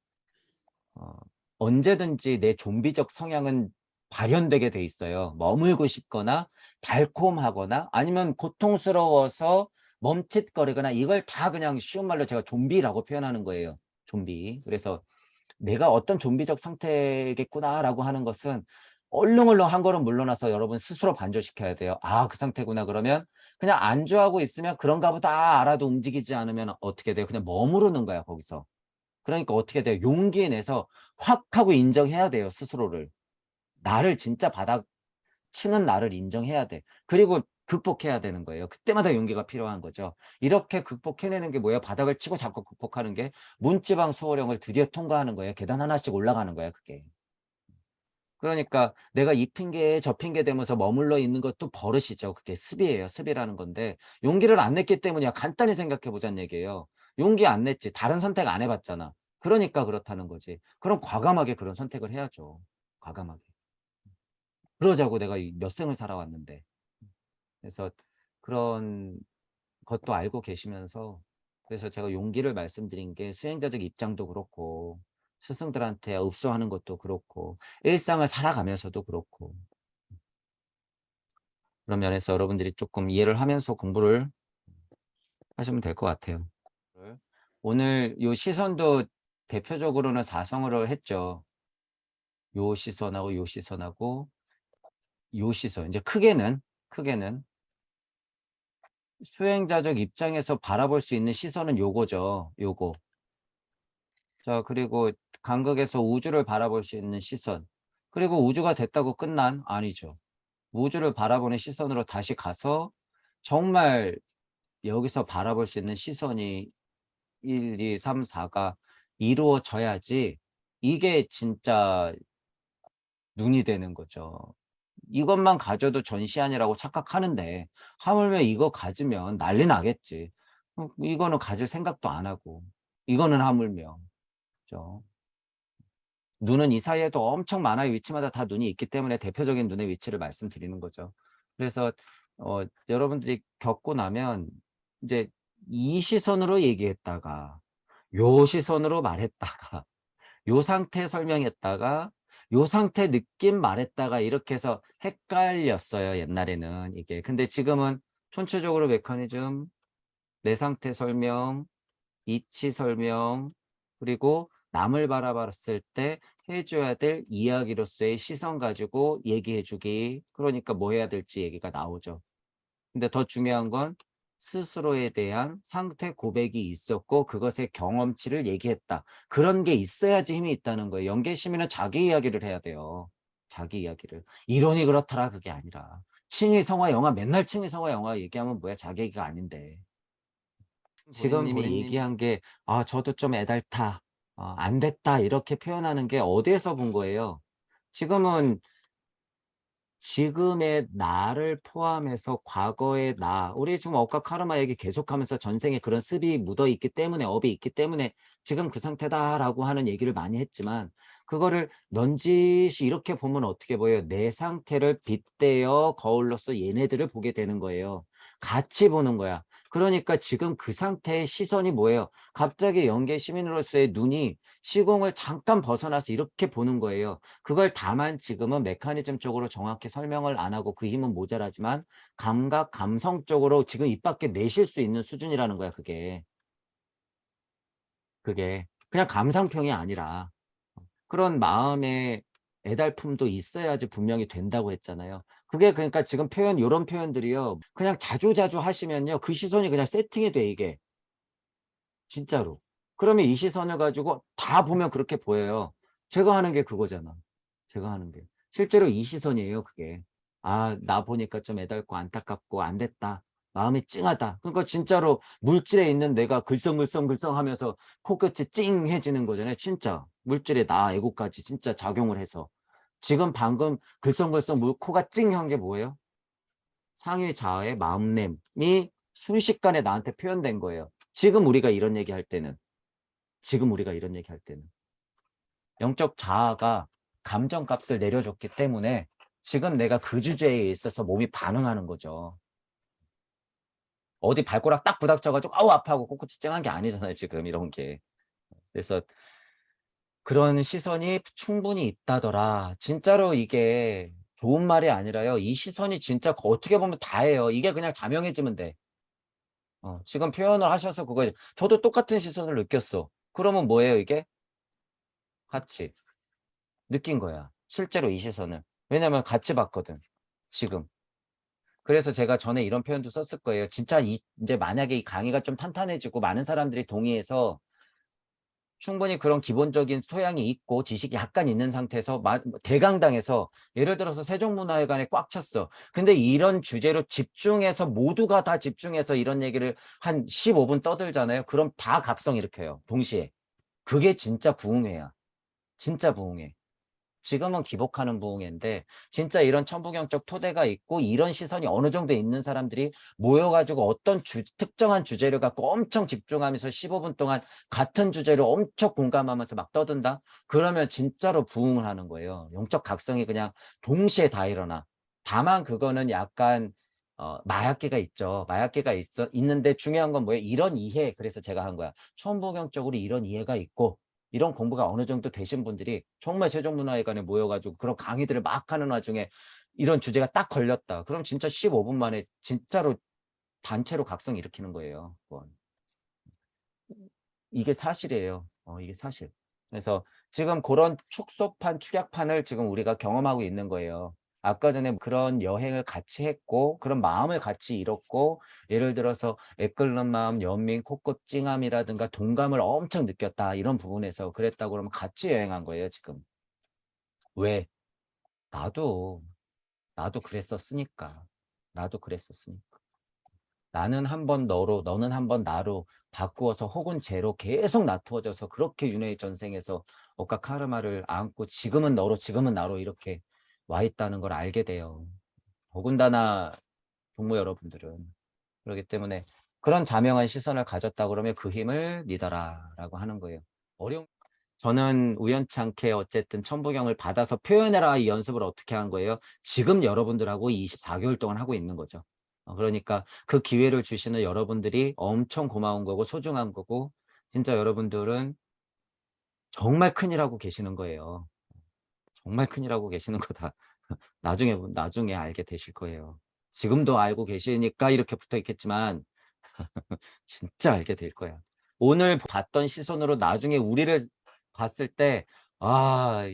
어 언제든지 내 좀비적 성향은 발현되게 돼 있어요. 머물고 싶거나 달콤하거나 아니면 고통스러워서 멈칫거리거나 이걸 다 그냥 쉬운 말로 제가 좀비라고 표현하는 거예요, 좀비. 그래서 '내가 어떤 좀비적 상태겠구나.'라고 하는 것은 얼렁얼렁 한 걸음 물러나서 여러분 스스로 반조시켜야 돼요. '아 그 상태구나.' 그러면 그냥 안주하고 있으면 '그런가 보다.' 알아도 움직이지 않으면 어떻게 돼요? 그냥 머무르는 거야 거기서. 그러니까 어떻게 돼요? 용기 내서 확 하고 인정해야 돼요 스스로를. 나를 진짜 바닥치는 나를 인정해야 돼. 그리고 극복해야 되는 거예요. 그때마다 용기가 필요한 거죠. 이렇게 극복해내는 게 뭐예요? 바닥을 치고 자꾸 극복하는 게 문지방 수호령을 드디어 통과하는 거예요. 계단 하나씩 올라가는 거야 그게. 그러니까 내가 이 핑계 저 핑계 대면서 머물러 있는 것도 버릇이죠. 그게 습이에요. 습이라는 건데 용기를 안 냈기 때문이야. 간단히 생각해 보자는 얘기예요. 용기 안 냈지. 다른 선택 안 해 봤잖아. 그러니까 그렇다는 거지. 그럼 과감하게 그런 선택을 해야죠. 과감하게. 그러자고 내가 이 몇 생을 살아왔는데. 그래서 그런 것도 알고 계시면서 그래서 제가 용기를 말씀드린 게 수행자적 입장도 그렇고 스승들한테 읍소하는 것도 그렇고 일상을 살아가면서도 그렇고 그런 면에서 여러분들이 조금 이해를 하면서 공부를 하시면 될 것 같아요. 오늘 요 시선도 대표적으로는 사성어를 했죠. 요 시선하고 요 시선하고 요 시선. 이제 크게는 수행자적 입장에서 바라볼 수 있는 시선은 요거죠. 요거. 자 그리고 간극에서 우주를 바라볼 수 있는 시선. 그리고 우주가 됐다고 끝난? 아니죠. 우주를 바라보는 시선으로 다시 가서 정말 여기서 바라볼 수 있는 시선이 1, 2, 3, 4가 이루어져야지 이게 진짜 눈이 되는 거죠. 이것만 가져도 전시안이라고 착각하는데 하물며 이거 가지면 난리 나겠지. 이거는 가질 생각도 안 하고 이거는 하물며. 그죠. 눈은 이 사이에도 엄청 많아요. 위치마다 다 눈이 있기 때문에 대표적인 눈의 위치를 말씀드리는 거죠. 그래서 여러분들이 겪고 나면 이제 이 시선으로 얘기했다가 요 시선으로 말했다가 요 상태 설명했다가 요 상태 느낌 말했다가 이렇게 해서 헷갈렸어요, 옛날에는 이게. 근데 지금은 총체적으로 메커니즘, 내 상태 설명, 이치 설명, 그리고 남을 바라봤을 때 해 줘야 될 이야기로서의 시선 가지고 얘기해 주기. 그러니까 뭐 해야 될지 얘기가 나오죠. 근데 더 중요한 건 스스로에 대한 상태 고백이 있었고 그것의 경험치를 얘기했다. 그런 게 있어야지 힘이 있다는 거예요. 연계시민은 자기 이야기를 해야 돼요. 자기 이야기를. 이론이 그렇더라 그게 아니라. 칭의 성화 영화 맨날 칭의 성화 영화 얘기하면 뭐야 자기 얘기가 아닌데. 지금 본인님이 얘기한 게 "아 저도 좀 애달타. 안 됐다." 이렇게 표현하는 게 어디에서 본 거예요? 지금은 지금의 나를 포함해서 과거의 나, 우리 지금 업과 카르마 얘기 계속하면서 전생에 그런 습이 묻어 있기 때문에 업이 있기 때문에 지금 그 상태다라고 하는 얘기를 많이 했지만 그거를 넌지시 이렇게 보면 어떻게 보여요? 내 상태를 빗대어 거울로서 얘네들을 보게 되는 거예요. 같이 보는 거야. 그러니까 지금 그 상태의 시선이 뭐예요? 갑자기 영계 시민으로서의 눈이 시공을 잠깐 벗어나서 이렇게 보는 거예요. 그걸 다만 지금은 메커니즘 쪽으로 정확히 설명을 안 하고 그 힘은 모자라지만 감각, 감성적으로 지금 입 밖에 내실 수 있는 수준이라는 거야 그게. 그게. 그냥 감상평이 아니라 그런 마음의 애달픔도 있어야지 분명히 된다고 했잖아요. 그게 그러니까 지금 표현 요런 표현들이요. 그냥 자주자주 하시면요. 그 시선이 그냥 세팅이 돼 이게. 진짜로. 그러면 이 시선을 가지고 다 보면 그렇게 보여요. 제가 하는 게 그거잖아. 제가 하는 게. 실제로 이 시선이에요 그게. '아 나 보니까 좀 애달고 안타깝고 안 됐다. 마음이 찡하다.' 그러니까 진짜로 물질에 있는 내가 글썽글썽글썽하면서 코끝이 찡해지는 거잖아요 진짜. 물질에 나 에고까지 진짜 작용을 해서. 지금 방금 글썽글썽 코가 찡한 게 뭐예요? 상위 자아의 마음냄이 순식간에 나한테 표현된 거예요. 지금 우리가 이런 얘기할 때는. 지금 우리가 이런 얘기할 때는. 영적 자아가 감정값을 내려줬기 때문에 지금 내가 그 주제에 있어서 몸이 반응하는 거죠. 어디 발가락 딱 부닥쳐 가지고 아우 아파하고 꼿꼿이 찡한 게 아니잖아요 지금 이런 게. 그래서 그런 시선이 충분히 있다더라. 진짜로 이게 좋은 말이 아니라요. 이 시선이 진짜 어떻게 보면 다예요. 이게 그냥 자명해지면 돼. 지금 표현을 하셔서 그거예요. 저도 똑같은 시선을 느꼈어. 그러면 뭐예요 이게? 같이 느낀 거야. 실제로 이 시선을. 왜냐면 같이 봤거든 지금. 그래서 제가 전에 이런 표현도 썼을 거예요. 진짜 인제 만약에 이 강의가 좀 탄탄해지고 많은 사람들이 동의해서 충분히 그런 기본적인 소양이 있고 지식이 약간 있는 상태에서 대강당에서 예를 들어서 세종문화회관에 꽉 찼어. 근데 이런 주제로 집중해서 모두가 다 집중해서 이런 얘기를 한 15분 떠들잖아요. 그럼 다 각성 일으켜요 동시에. 그게 진짜 부흥회야. 진짜 부흥회. 지금은 기복하는 부흥회인데 진짜 이런 천부경적 토대가 있고 이런 시선이 어느 정도 있는 사람들이 모여 가지고 어떤 특정한 주제를 갖고 엄청 집중하면서 15분 동안 같은 주제를 엄청 공감하면서 막 떠든다? 그러면 진짜로 부흥을 하는 거예요. 영적 각성이 그냥 동시에 다 일어나. 다만 그거는 약간 마약기가 있죠. 마약기가 있는데 중요한 건 뭐예요? 이런 이해 그래서 제가 한 거야. 천부경적으로 이런 이해가 있고 이런 공부가 어느 정도 되신 분들이 정말 세종문화회관에 모여 가지고 그런 강의들을 막 하는 와중에 이런 주제가 딱 걸렸다. 그럼 진짜 15분 만에 진짜로 단체로 각성 일으키는 거예요 그건. 이게 사실이에요. 이게 사실. 그래서 지금 고런 축소판, 축약판을 지금 우리가 경험하고 있는 거예요. 아까 전에 그런 여행을 같이 했고 그런 마음을 같이 잃었고 예를 들어서 애끓는 마음, 연민, 코끝 찡함이라든가 동감을 엄청 느꼈다. 이런 부분에서 그랬다고 그러면 같이 여행한 거예요 지금. 왜? 나도, 나도 그랬었으니까. 나도 그랬었으니까. 나는 한번 너로 너는 한번 나로 바꾸어서 혹은 쟤로 계속 나투어져서 그렇게 윤회의 전생에서 억가 카르마를 안고 지금은 너로 지금은 나로 이렇게 와 있다는 걸 알게 돼요. 더군다나 동무 여러분들은. 그렇기 때문에 그런 자명한 시선을 가졌다 그러면 그 힘을 믿어라라고 하는 거예요. 어려운 저는 우연치 않게 어쨌든 천부경을 받아서 표현해라 이 연습을 어떻게 한 거예요? 지금 여러분들하고 24개월 동안 하고 있는 거죠. 그러니까 그 기회를 주시는 여러분들이 엄청 고마운 거고 소중한 거고 진짜 여러분들은 정말 큰일 하고 계시는 거예요. 정말 큰일 하고 계시는 거다. 나중에 알게 되실 거예요. 지금도 알고 계시니까 이렇게 붙어 있겠지만 진짜 알게 될 거야. 오늘 봤던 시선으로 나중에 우리를 봤을 때 '아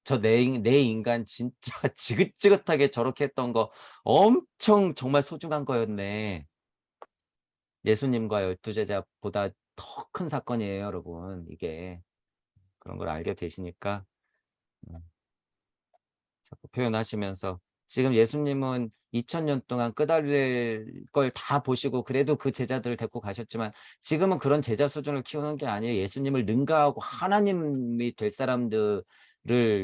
저 내 인간 진짜 지긋지긋하게 저렇게 했던 거 엄청 정말 소중한 거였네.' 예수님과 열두 제자보다 더 큰 사건이에요 여러분 이게. 그런 걸 알게 되시니까 음 자꾸 표현하시면서 지금 예수님은 2000년 동안 끄달릴 걸 다 보시고 그래도 그 제자들을 데리고 가셨지만 지금은 그런 제자 수준을 키우는 게 아니에요. 예수님을 능가하고 하나님이 될 사람들을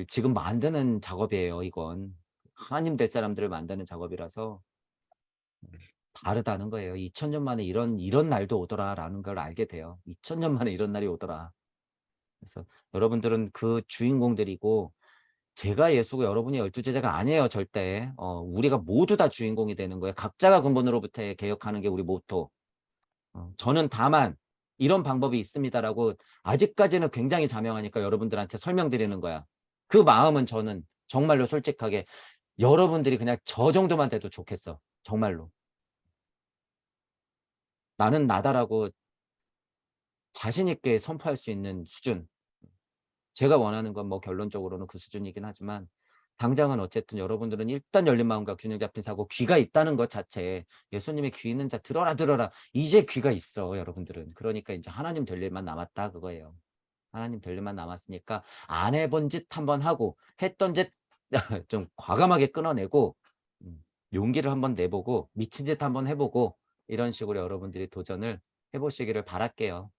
지금 만드는 작업이에요 이건. 하나님 될 사람들을 만드는 작업이라서 다르다는 거예요. 2000년 만에 이런 날도 오더라라는 걸 알게 돼요. 2000년 만에 이런 날이 오더라. 그래서 여러분들은 그 주인공들이고 제가 예수고 여러분이 열두 제자가 아니에요 절대. 우리가 모두 다 주인공이 되는 거예요. 각자가 근본으로부터 개혁하는 게 우리 모토. 저는 다만 "이런 방법이 있습니다."라고 아직까지는 굉장히 자명하니까 여러분들한테 설명드리는 거야. 그 마음은 저는 정말로 솔직하게 여러분들이 그냥 저 정도만 돼도 좋겠어 정말로. 나는 나다라고 자신 있게 선포할 수 있는 수준. 제가 원하는 건 뭐 결론적으로는 그 수준이긴 하지만 당장은 어쨌든 여러분들은 일단 열린 마음과 균형 잡힌 사고 귀가 있다는 것 자체에 예수님의 "귀 있는 자 들어라, 들어라." 이제 귀가 있어 여러분들은. 그러니까 인제 하나님 될 일만 남았다 그거예요. 하나님 될 일만 남았으니까 안 해본 짓 한번 하고 했던 짓 좀 과감하게 끊어내고 용기를 한번 내 보고 미친 짓 한번 해 보고 이런 식으로 여러분들이 도전을 해 보시기를 바랄게요.